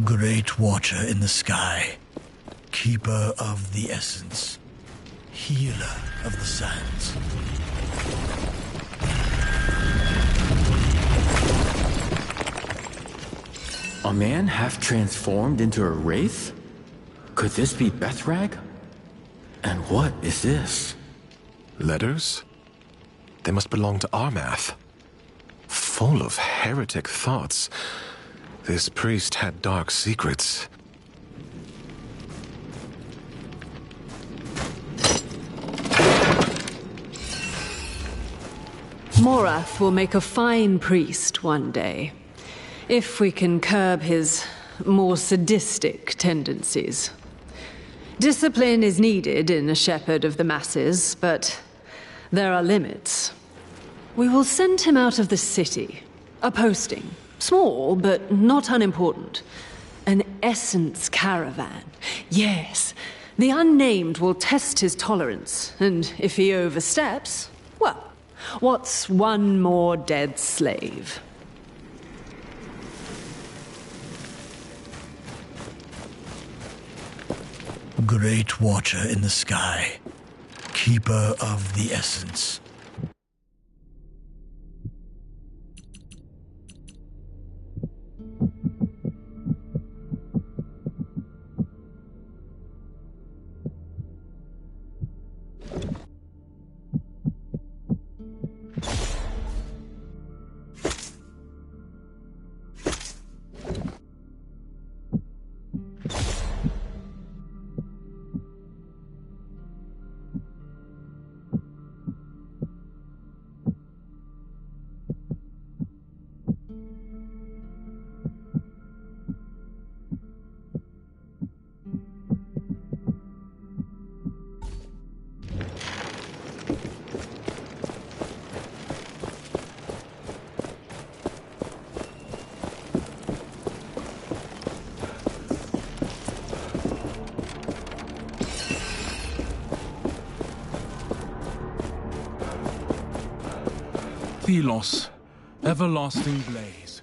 Great watcher in the sky, keeper of the essence, healer of the sands. A man half transformed into a wraith? Could this be Bethrag? And what is this? Letters? They must belong to Armath. Full of heretic thoughts. This priest had dark secrets. Morath will make a fine priest one day, if we can curb his more sadistic tendencies. Discipline is needed in a shepherd of the masses, but there are limits. We will send him out of the city. A posting. Small, but not unimportant. An essence caravan. Yes, the unnamed will test his tolerance, and if he oversteps, well, what's one more dead slave? Great Watcher in the sky, Keeper of the Essence. Thelos, everlasting blaze.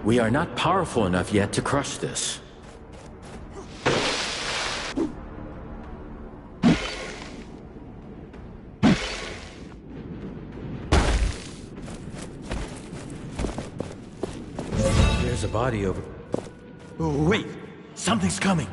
We are not powerful enough yet to crush this. There's a body over... Oh, wait! Something's coming!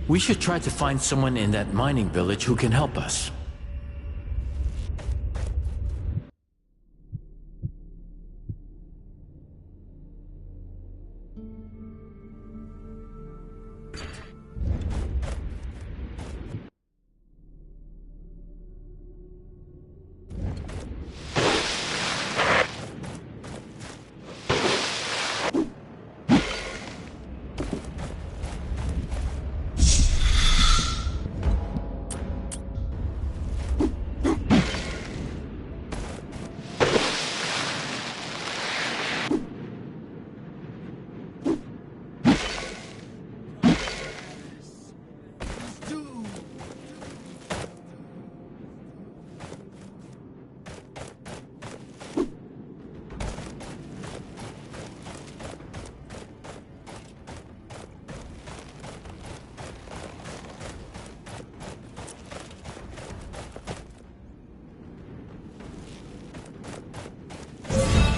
We should try to find someone in that mining village who can help us.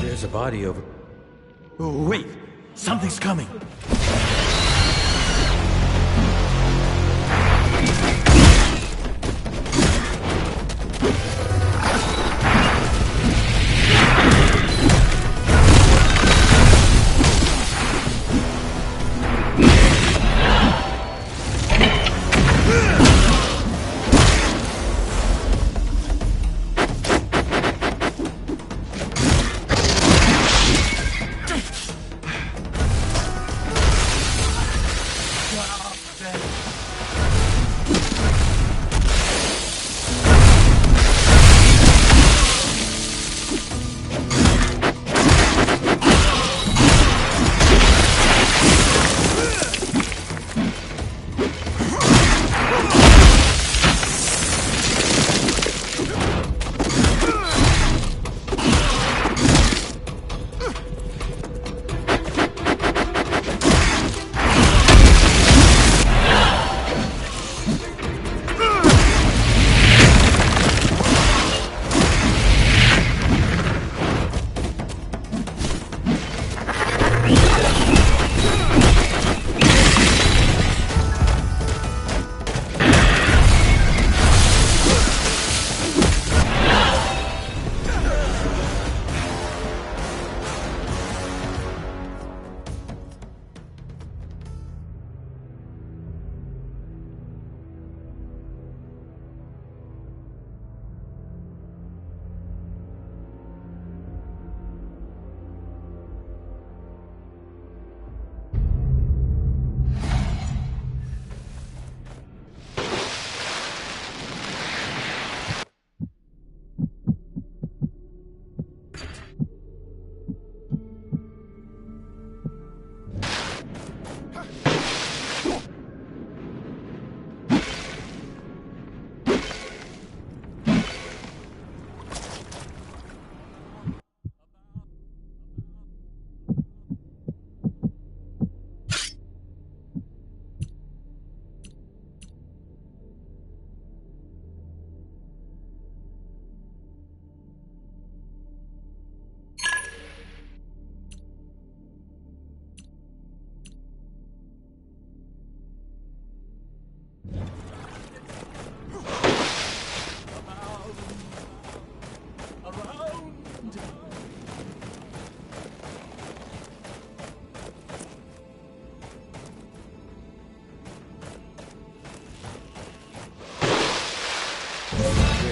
There's a body over... Oh, wait! Something's coming!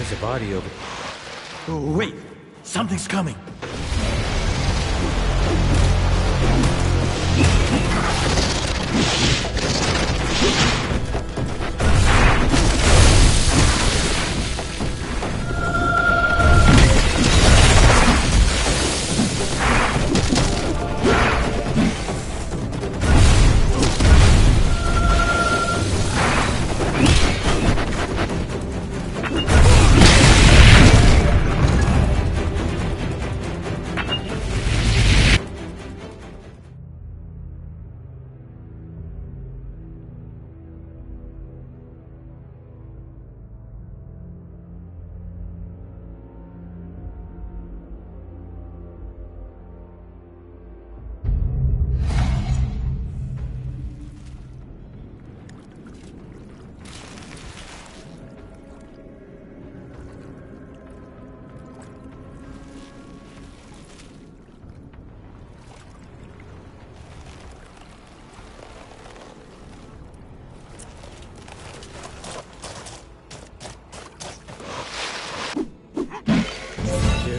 There's a body over... Oh, wait! Something's coming!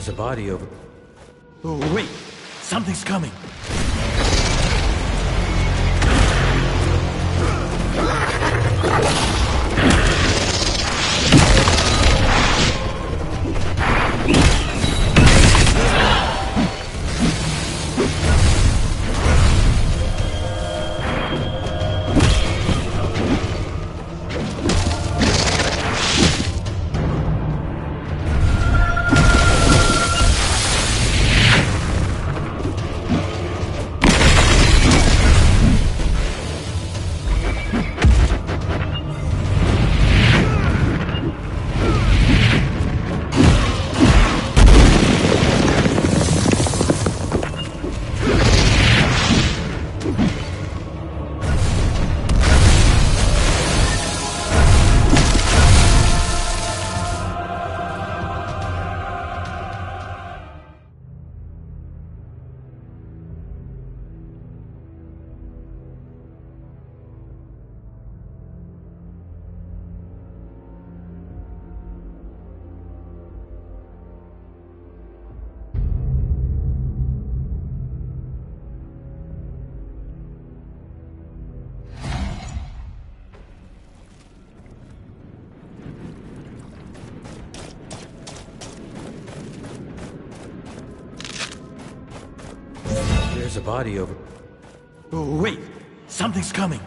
There's a body over... Oh, wait! Something's coming! There's a body over... Oh, wait! Something's coming!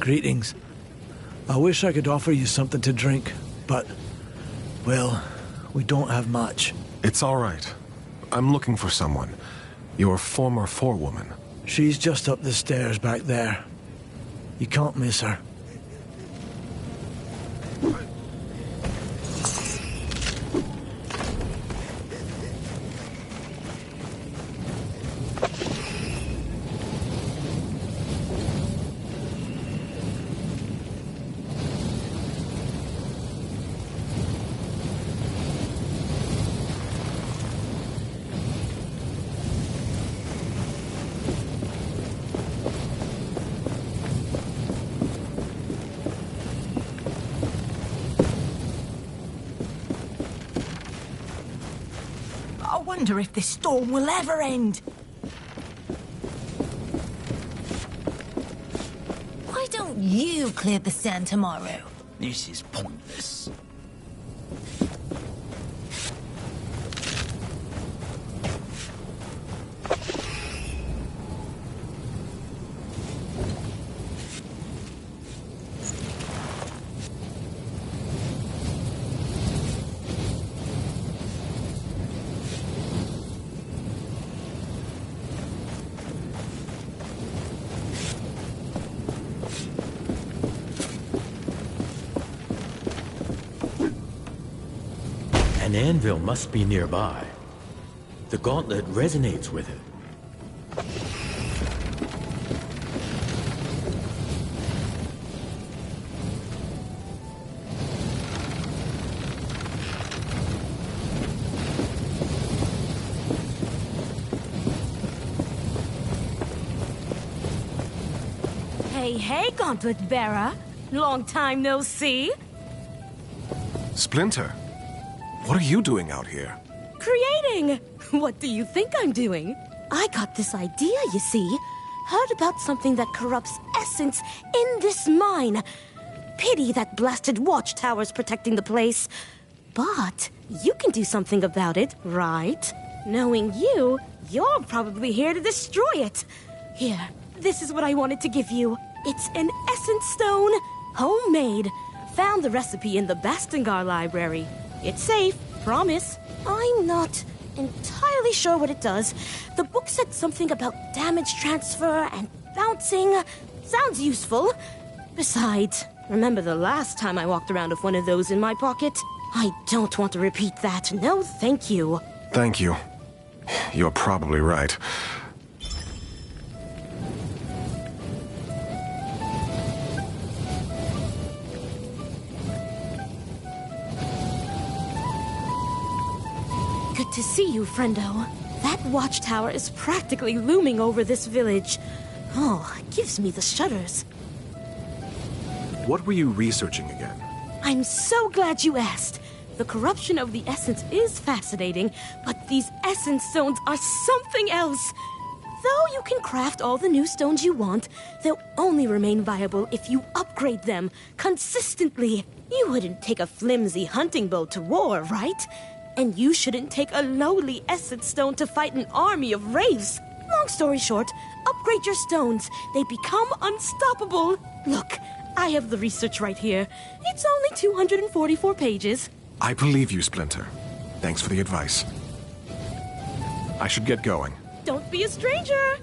Greetings. I wish I could offer you something to drink, but, well, we don't have much. It's all right. I'm looking for someone. Your former forewoman. She's just up the stairs back there. You can't miss her. I wonder if this storm will ever end. Why don't you clear the sand tomorrow? This is pointless. An anvil must be nearby. The gauntlet resonates with it. Hey, Gauntlet Bearer. Long time no see. Splinter, what are you doing out here? Creating! What do you think I'm doing? I got this idea, you see. Heard about something that corrupts essence in this mine. Pity that blasted watchtower's protecting the place. But you can do something about it, right? Knowing you, you're probably here to destroy it. Here, this is what I wanted to give you. It's an essence stone, homemade. Found the recipe in the Bastengar library. It's safe, promise. I'm not entirely sure what it does. The book said something about damage transfer and bouncing. Sounds useful. Besides, remember the last time I walked around with one of those in my pocket? I don't want to repeat that. No, thank you. Thank you. You're probably right. Good to see you, friendo. That watchtower is practically looming over this village. Oh, it gives me the shudders. What were you researching again? I'm so glad you asked. The corruption of the essence is fascinating, but these essence stones are something else. Though you can craft all the new stones you want, they'll only remain viable if you upgrade them consistently. You wouldn't take a flimsy hunting bow to war, right? And you shouldn't take a lowly essence stone to fight an army of wraiths. Long story short, upgrade your stones. They become unstoppable. Look, I have the research right here. It's only 244 pages. I believe you, Splinter. Thanks for the advice. I should get going. Don't be a stranger.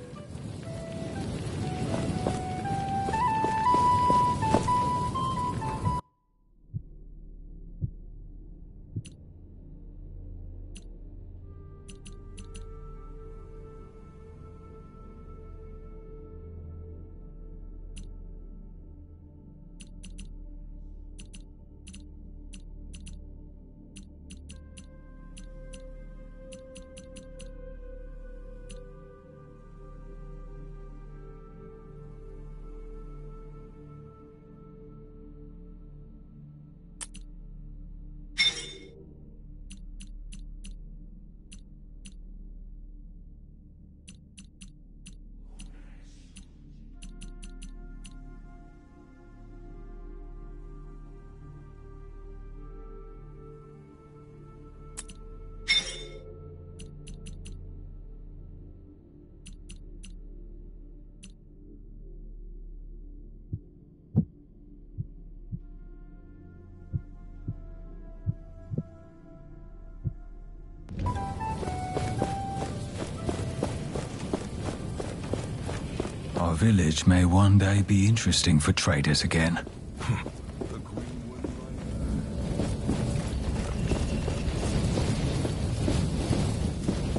Our village may one day be interesting for traders again.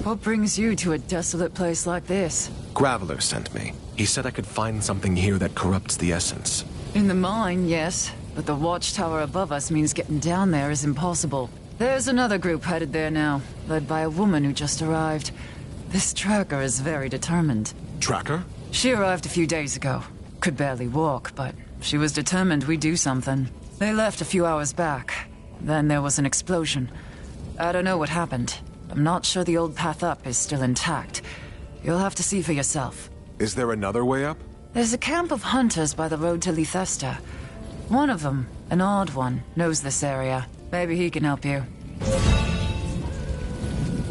What brings you to a desolate place like this? Graveler sent me. He said I could find something here that corrupts the essence. In the mine, yes. But the watchtower above us means getting down there is impossible. There's another group headed there now, led by a woman who just arrived. This tracker is very determined. Tracker? She arrived a few days ago. Could barely walk, but she was determined we'd do something. They left a few hours back. Then there was an explosion. I don't know what happened. I'm not sure the old path up is still intact. You'll have to see for yourself. Is there another way up? There's a camp of hunters by the road to Lithesta. One of them, an odd one, knows this area. Maybe he can help you.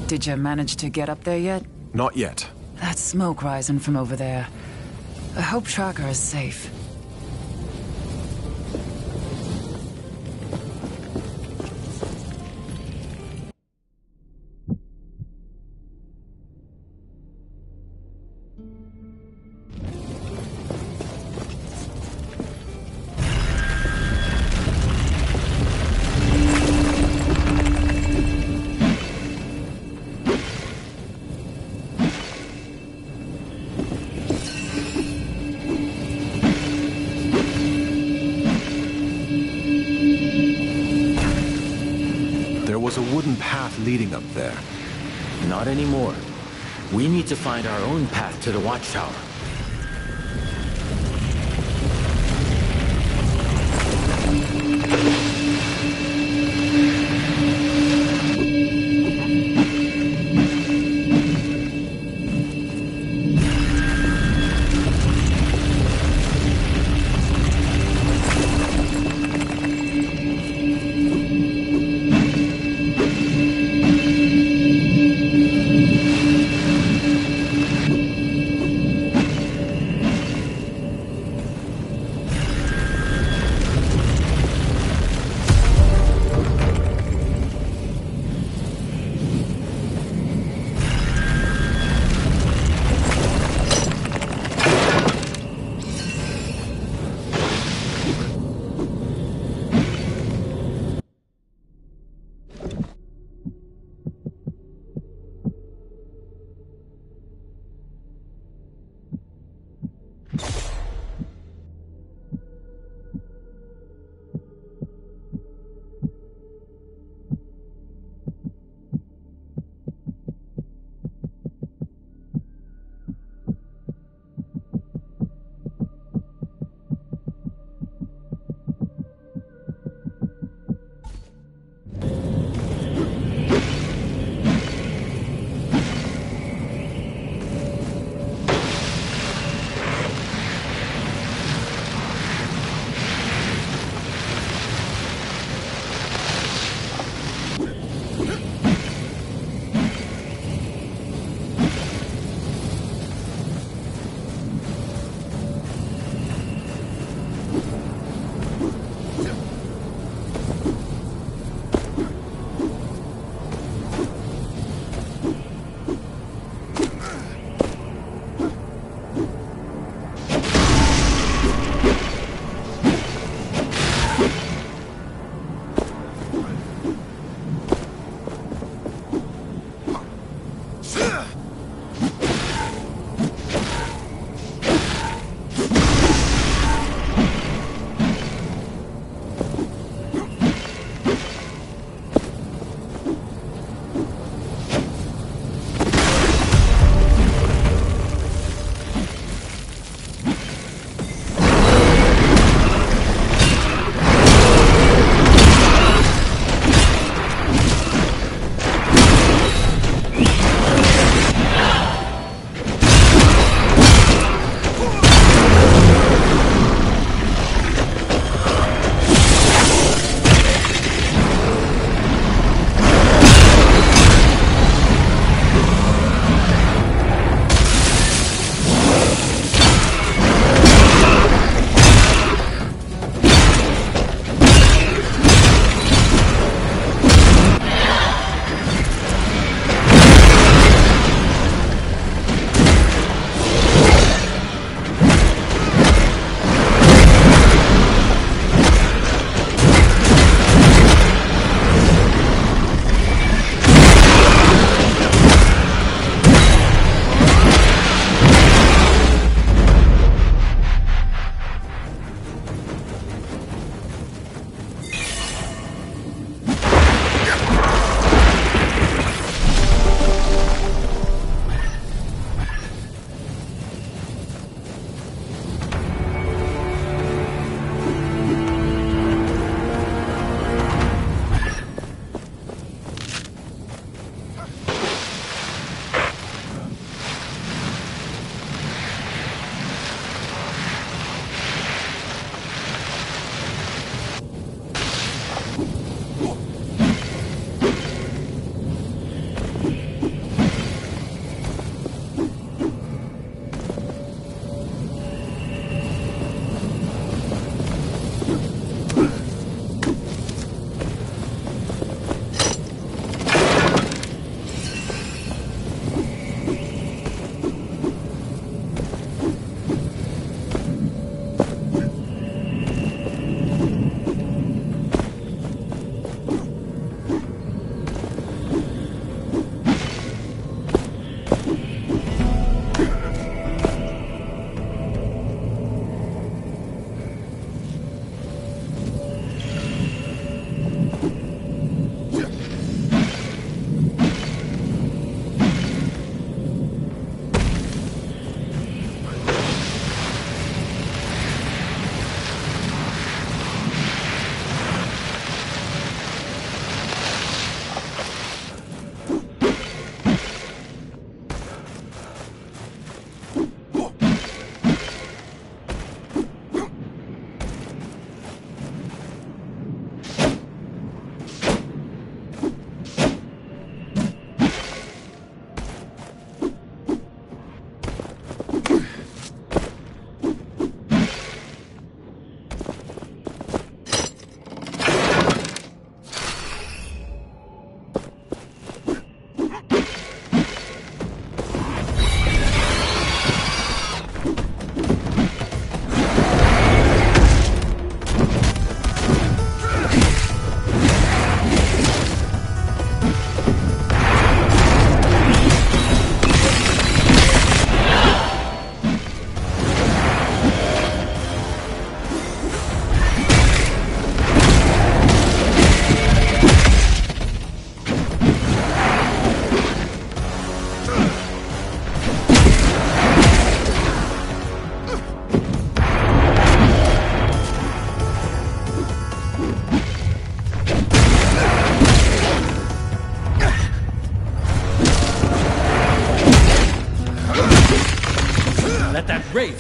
Did you manage to get up there yet? Not yet. That smoke rising from over there. I hope Tracker is safe. Leading up there. Not anymore. We need to find our own path to the watchtower.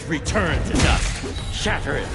return to dust. Shatter it.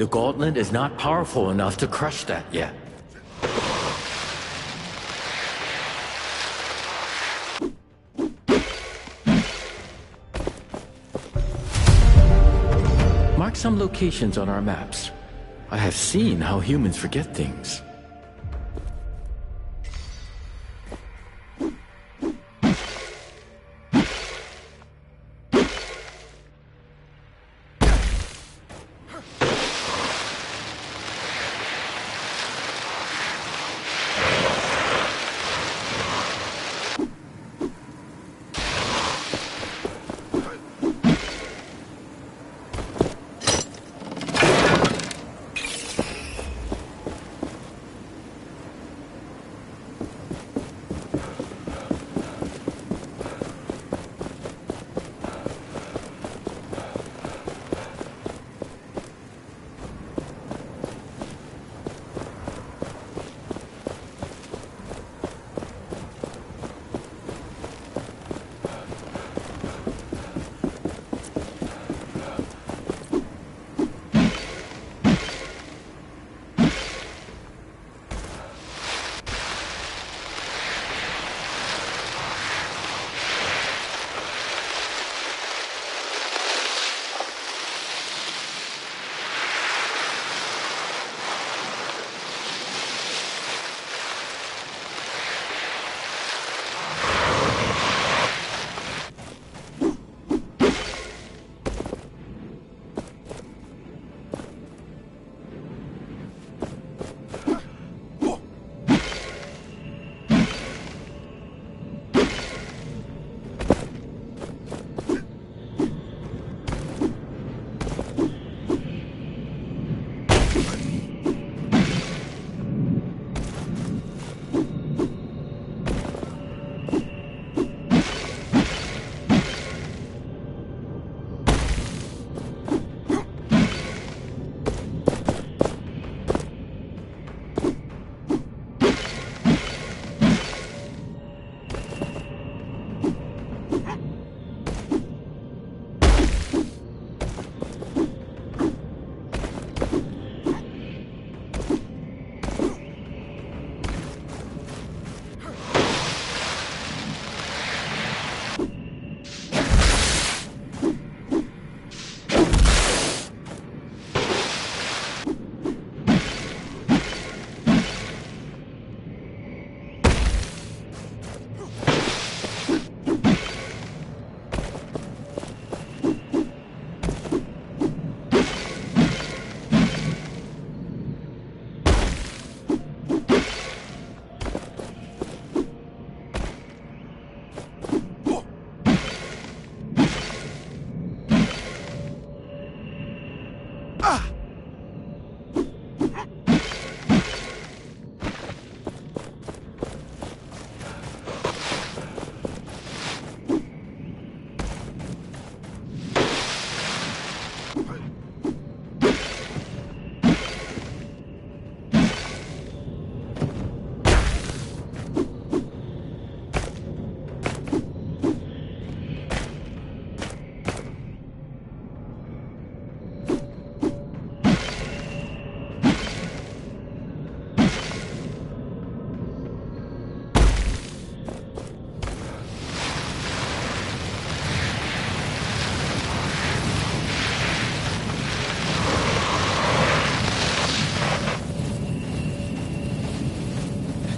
The gauntlet is not powerful enough to crush that yet. Mark some locations on our maps. I have seen how humans forget things.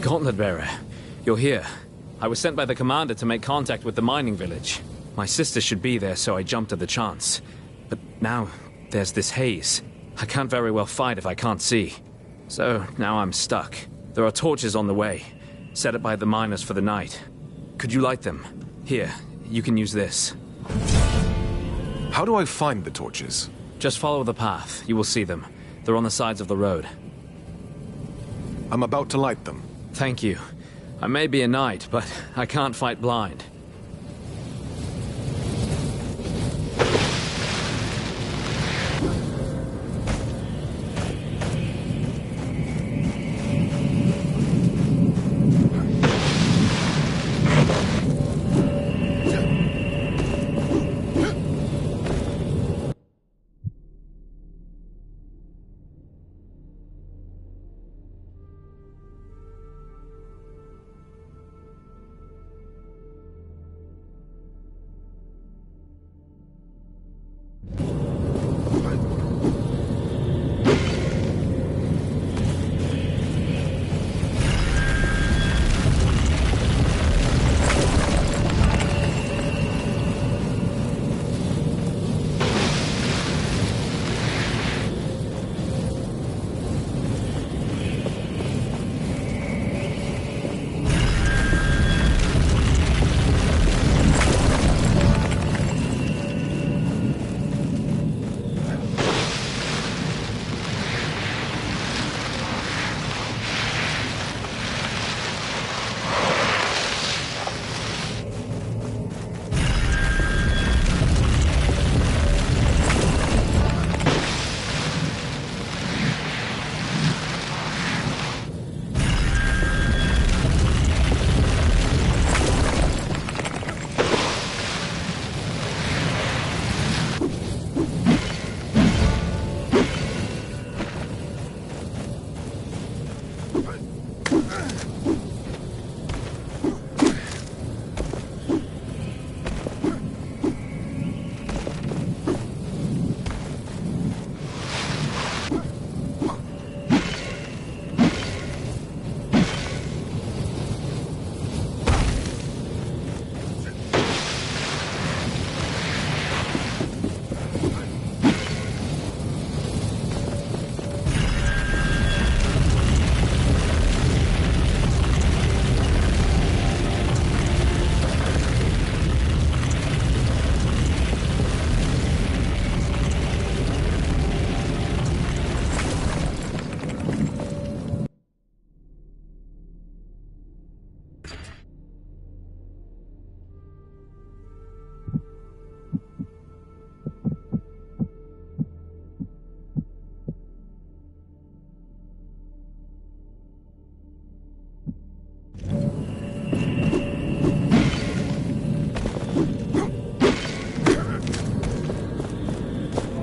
Gauntlet Bearer, you're here. I was sent by the commander to make contact with the mining village. My sister should be there, so I jumped at the chance. But now, there's this haze. I can't very well fight if I can't see. So, now I'm stuck. There are torches on the way, set up by the miners for the night. Could you light them? Here, you can use this. How do I find the torches? Just follow the path. You will see them. They're on the sides of the road. I'm about to light them. Thank you. I may be a knight, but I can't fight blind.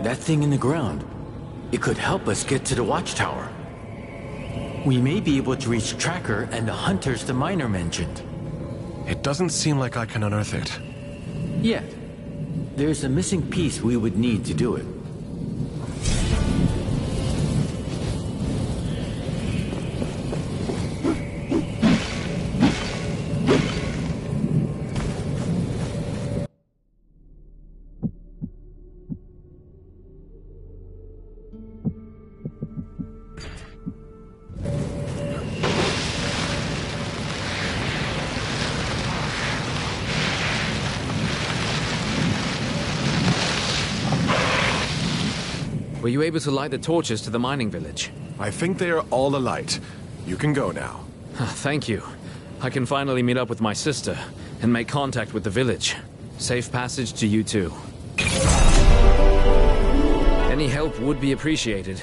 That thing in the ground. It could help us get to the watchtower. We may be able to reach Tracker and the hunters the miner mentioned. It doesn't seem like I can unearth it. Yet. There's a missing piece we would need to do it. Were you able to light the torches to the mining village? I think they are all alight. You can go now. Thank you. I can finally meet up with my sister and make contact with the village. Safe passage to you too. Any help would be appreciated.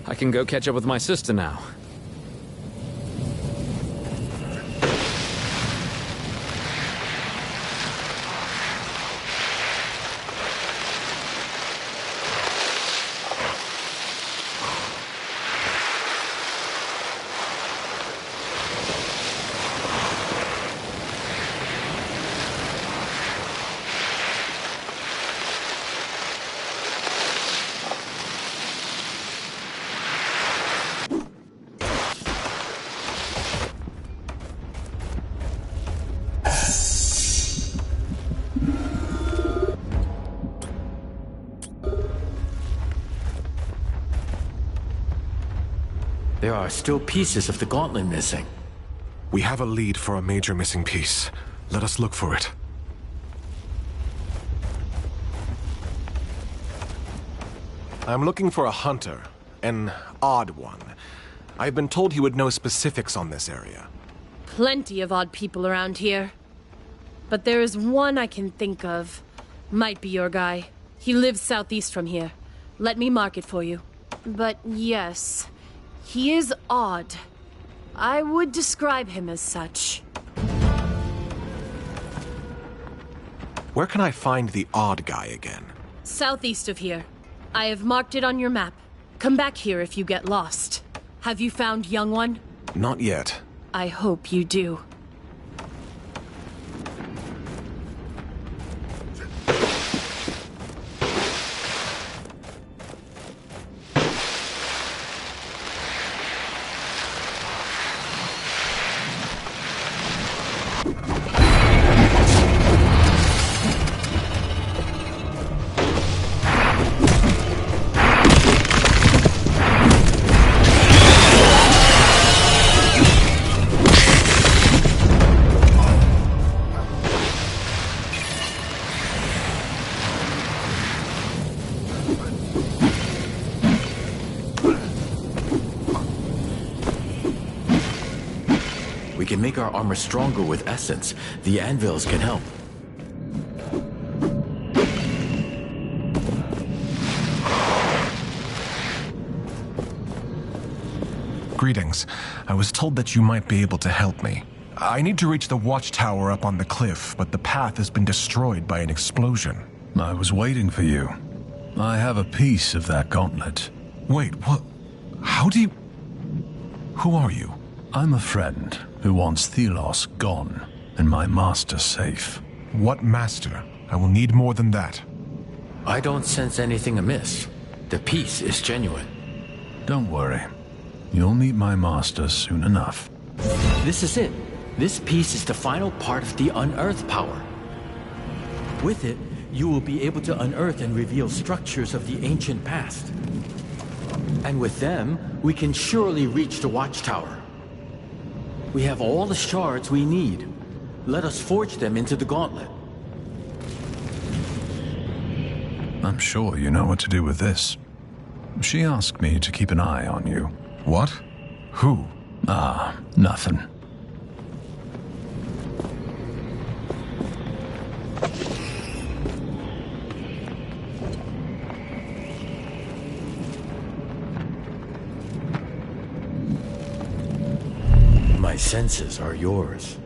I can go catch up with my sister now. There are still pieces of the gauntlet missing. We have a lead for a major missing piece. Let us look for it. I'm looking for a hunter. An odd one. I've been told he would know specifics on this area. Plenty of odd people around here. But there is one I can think of. Might be your guy. He lives southeast from here. Let me mark it for you. But yes, he is odd. I would describe him as such. Where can I find the odd guy again? Southeast of here. I have marked it on your map. Come back here if you get lost. Have you found Young One? Not yet. I hope you do. We can make our armor stronger with essence. The anvils can help. Greetings. I was told that you might be able to help me. I need to reach the watchtower up on the cliff, but the path has been destroyed by an explosion. I was waiting for you. I have a piece of that gauntlet. Wait, what? How do you... Who are you? I'm a friend who wants Thelos gone and my master safe. What master? I will need more than that. I don't sense anything amiss. The piece is genuine. Don't worry. You'll meet my master soon enough. This is it. This piece is the final part of the unearth power. With it, you will be able to unearth and reveal structures of the ancient past. And with them, we can surely reach the watchtower. We have all the shards we need. Let us forge them into the gauntlet. I'm sure you know what to do with this. She asked me to keep an eye on you. What? Who? Ah, nothing. My senses are yours.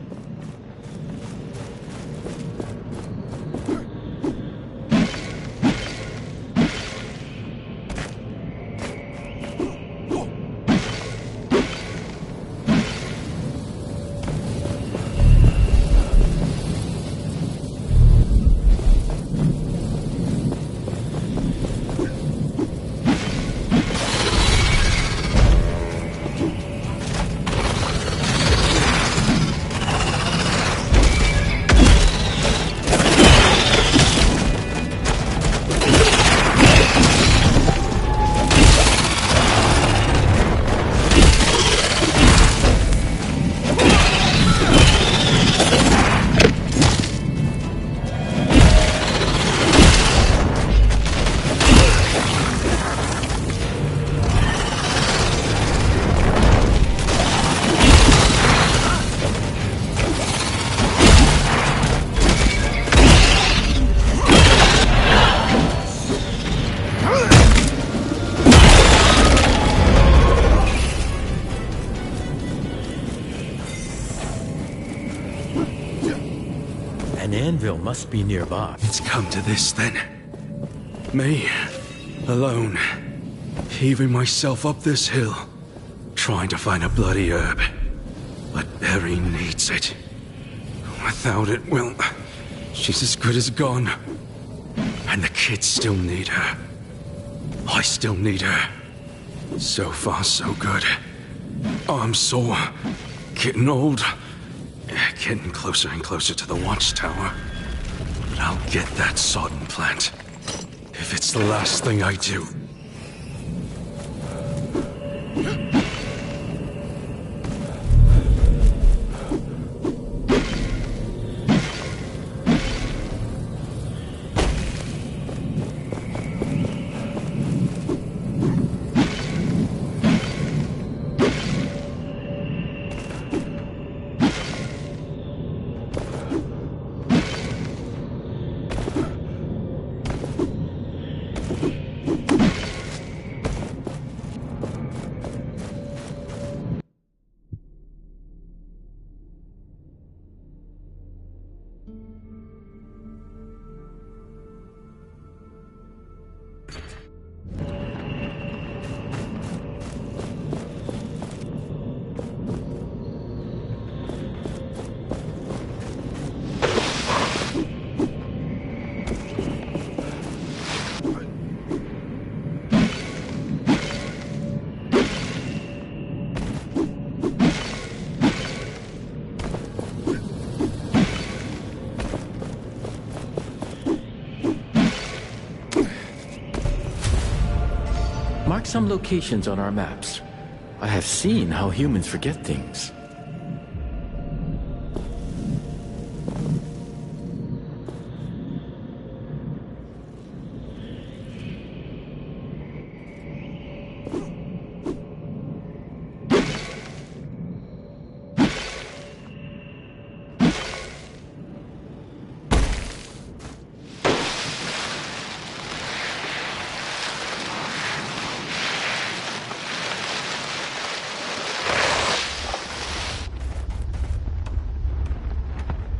An anvil must be nearby. It's come to this, then. Me, alone, heaving myself up this hill, trying to find a bloody herb. But Berry needs it. Without it, well, she's as good as gone. And the kids still need her. I still need her. So far, so good. I'm sore. Getting old. Getting closer and closer to the watchtower. But I'll get that sodden plant. If it's the last thing I do. mark some locations on our maps. I have seen how humans forget things.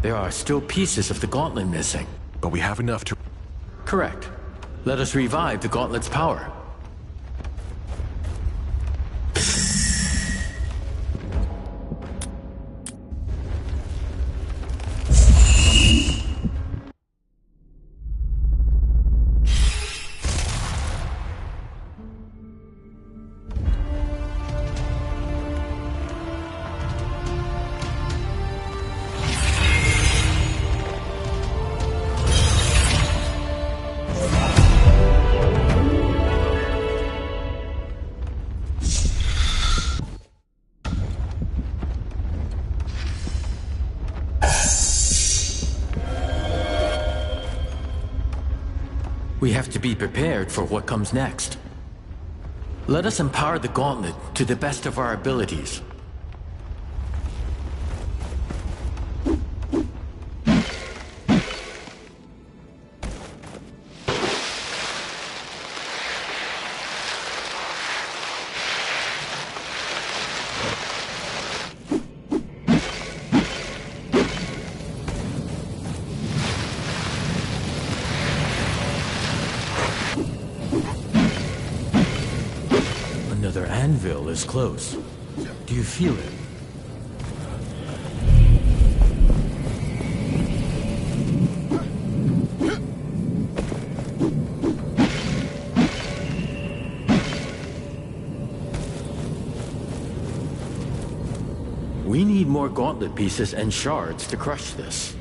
There are still pieces of the gauntlet missing. But we have enough to... Correct. Let us revive the gauntlet's power. We have to be prepared for what comes next. Let us empower the gauntlet to the best of our abilities. Another anvil is close. Do you feel it? We need more gauntlet pieces and shards to crush this.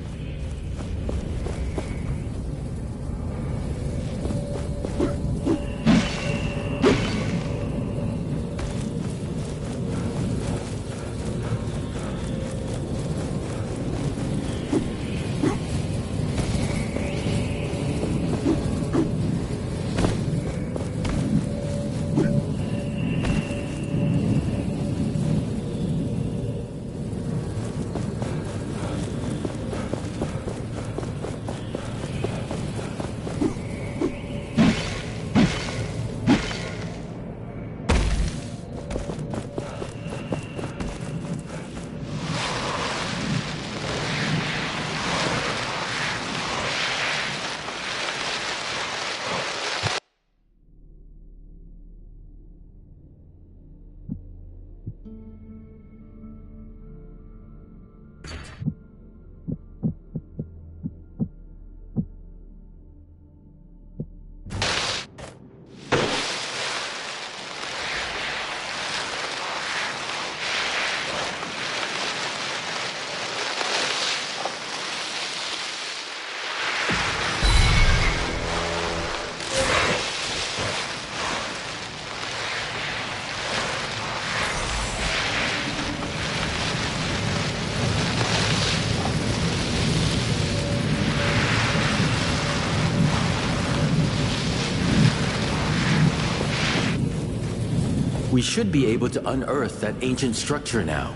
We should be able to unearth that ancient structure now.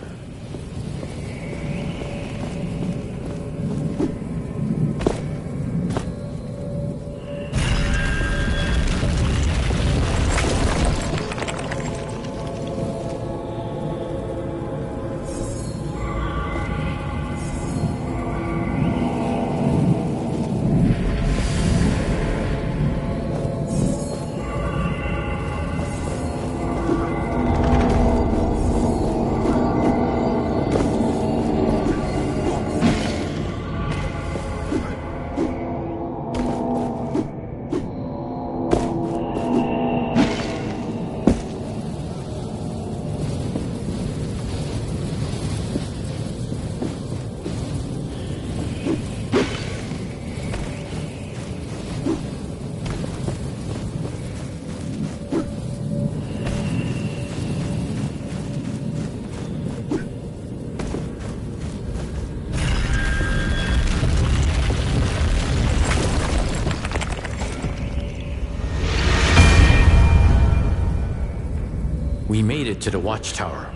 to the watchtower.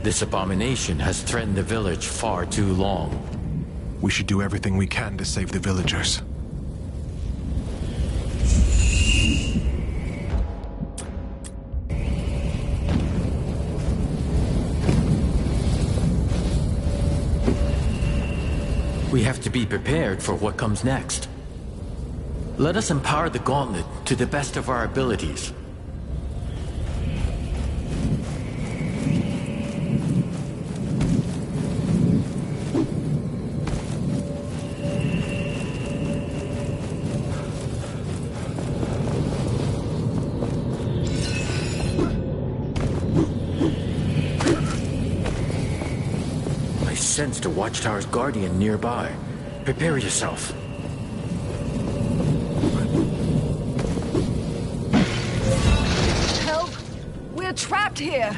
This abomination has threatened the village far too long. We should do everything we can to save the villagers. We have to be prepared for what comes next. Let us empower the gauntlet to the best of our abilities. I sensed a watchtower's guardian nearby. Prepare yourself. Help! We're trapped here!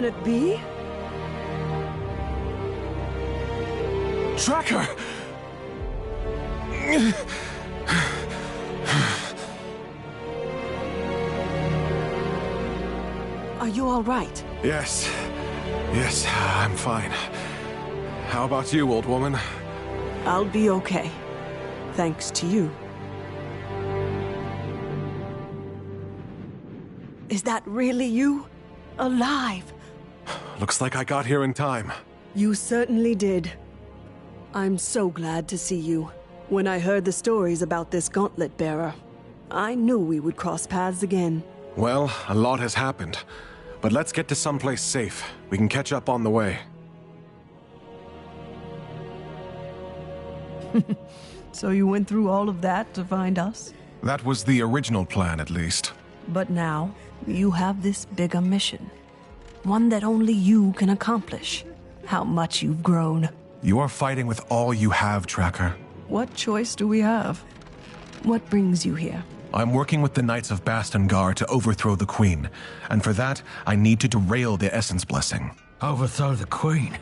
Can it be? Tracker! Are you all right? Yes. Yes, I'm fine. How about you, old woman? I'll be okay. Thanks to you. Is that really you? Alive? Looks like I got here in time. You certainly did. I'm so glad to see you. When I heard the stories about this gauntlet bearer, I knew we would cross paths again. Well, a lot has happened. But let's get to someplace safe. We can catch up on the way. So you went through all of that to find us? That was the original plan, at least. But now, you have this bigger mission. One that only you can accomplish. How much you've grown. You are fighting with all you have, Tracker. What choice do we have? What brings you here? I'm working with the Knights of Bastengar to overthrow the Queen, and for that, I need to derail the Essence Blessing. Overthrow the Queen?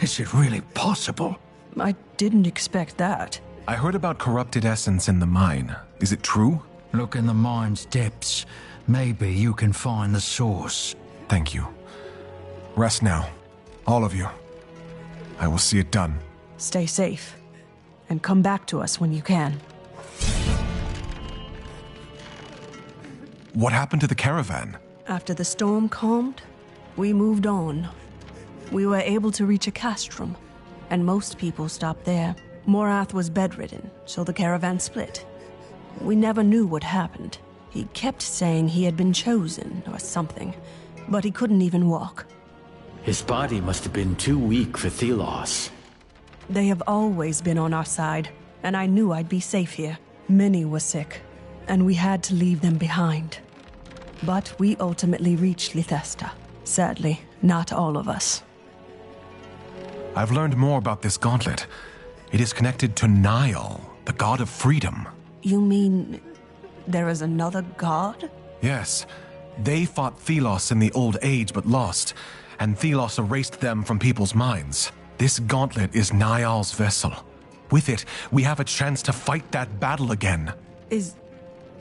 Is it really possible? I didn't expect that. I heard about corrupted essence in the mine. Is it true? Look in the mine's depths. Maybe you can find the source. Thank you. Rest now. All of you. I will see it done. Stay safe. And come back to us when you can. What happened to the caravan? After the storm calmed, we moved on. We were able to reach a castrum, and most people stopped there. Morath was bedridden, so the caravan split. We never knew what happened. He kept saying he had been chosen, or something, but he couldn't even walk. His body must have been too weak for Thelos. They have always been on our side, and I knew I'd be safe here. Many were sick, and we had to leave them behind. But we ultimately reached Lithesta. Sadly, not all of us. I've learned more about this gauntlet. It is connected to Niall, the god of freedom. You mean there is another god? Yes. They fought Thelos in the Old Age but lost, and Thelos erased them from people's minds. This gauntlet is Niall's vessel. With it, we have a chance to fight that battle again. Is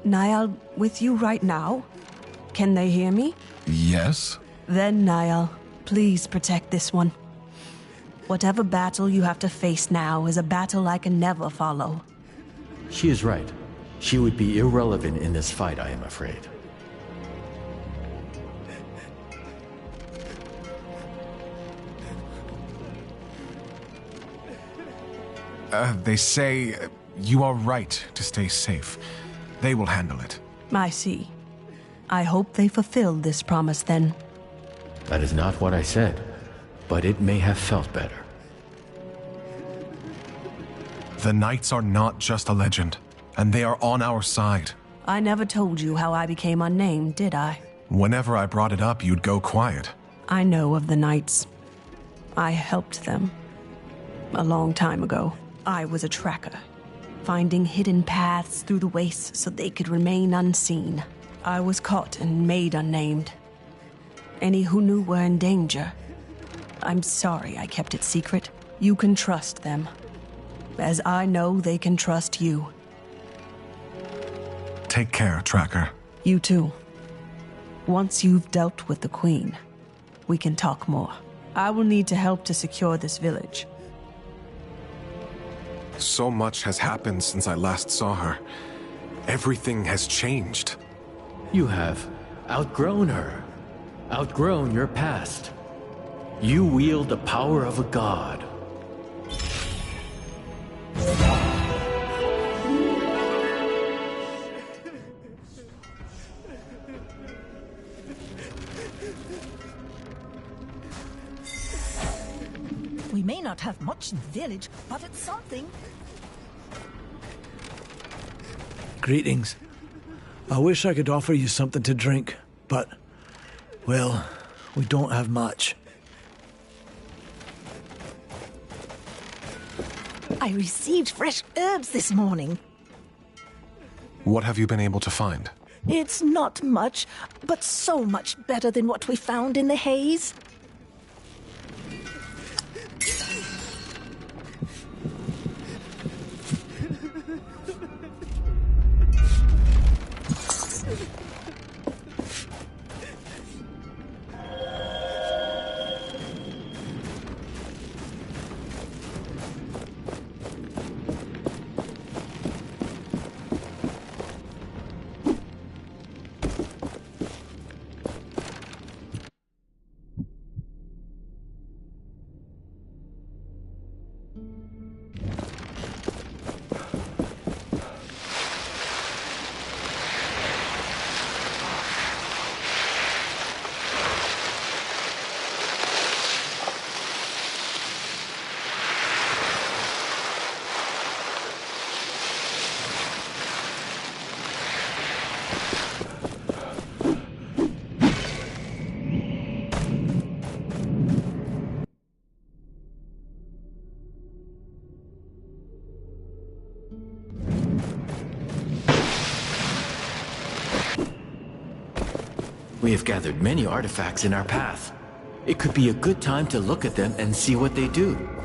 Niall with you right now? Can they hear me? Yes? Then, Niall, please protect this one. Whatever battle you have to face now is a battle I can never follow. She is right. She would be irrelevant in this fight, I am afraid. They say you are right to stay safe. They will handle it. I see. I hope they fulfill this promise then. That is not what I said, but it may have felt better. The Knights are not just a legend, and they are on our side. I never told you how I became unnamed, did I? Whenever I brought it up, you'd go quiet. I know of the Knights. I helped them. A long time ago. I was a tracker, finding hidden paths through the wastes so they could remain unseen. I was caught and made unnamed. Any who knew were in danger. I'm sorry I kept it secret. You can trust them, as I know they can trust you. Take care, Tracker. You too. Once you've dealt with the Queen, we can talk more. I will need to help to secure this village. So much has happened since I last saw her. Everything has changed. You have outgrown her. Outgrown your past. You wield the power of a god. We may not have much in the village, but it's something. Greetings. I wish I could offer you something to drink, but, well, we don't have much. I received fresh herbs this morning. What have you been able to find? It's not much, but so much better than what we found in the haze. We have gathered many artifacts in our path. It could be a good time to look at them and see what they do.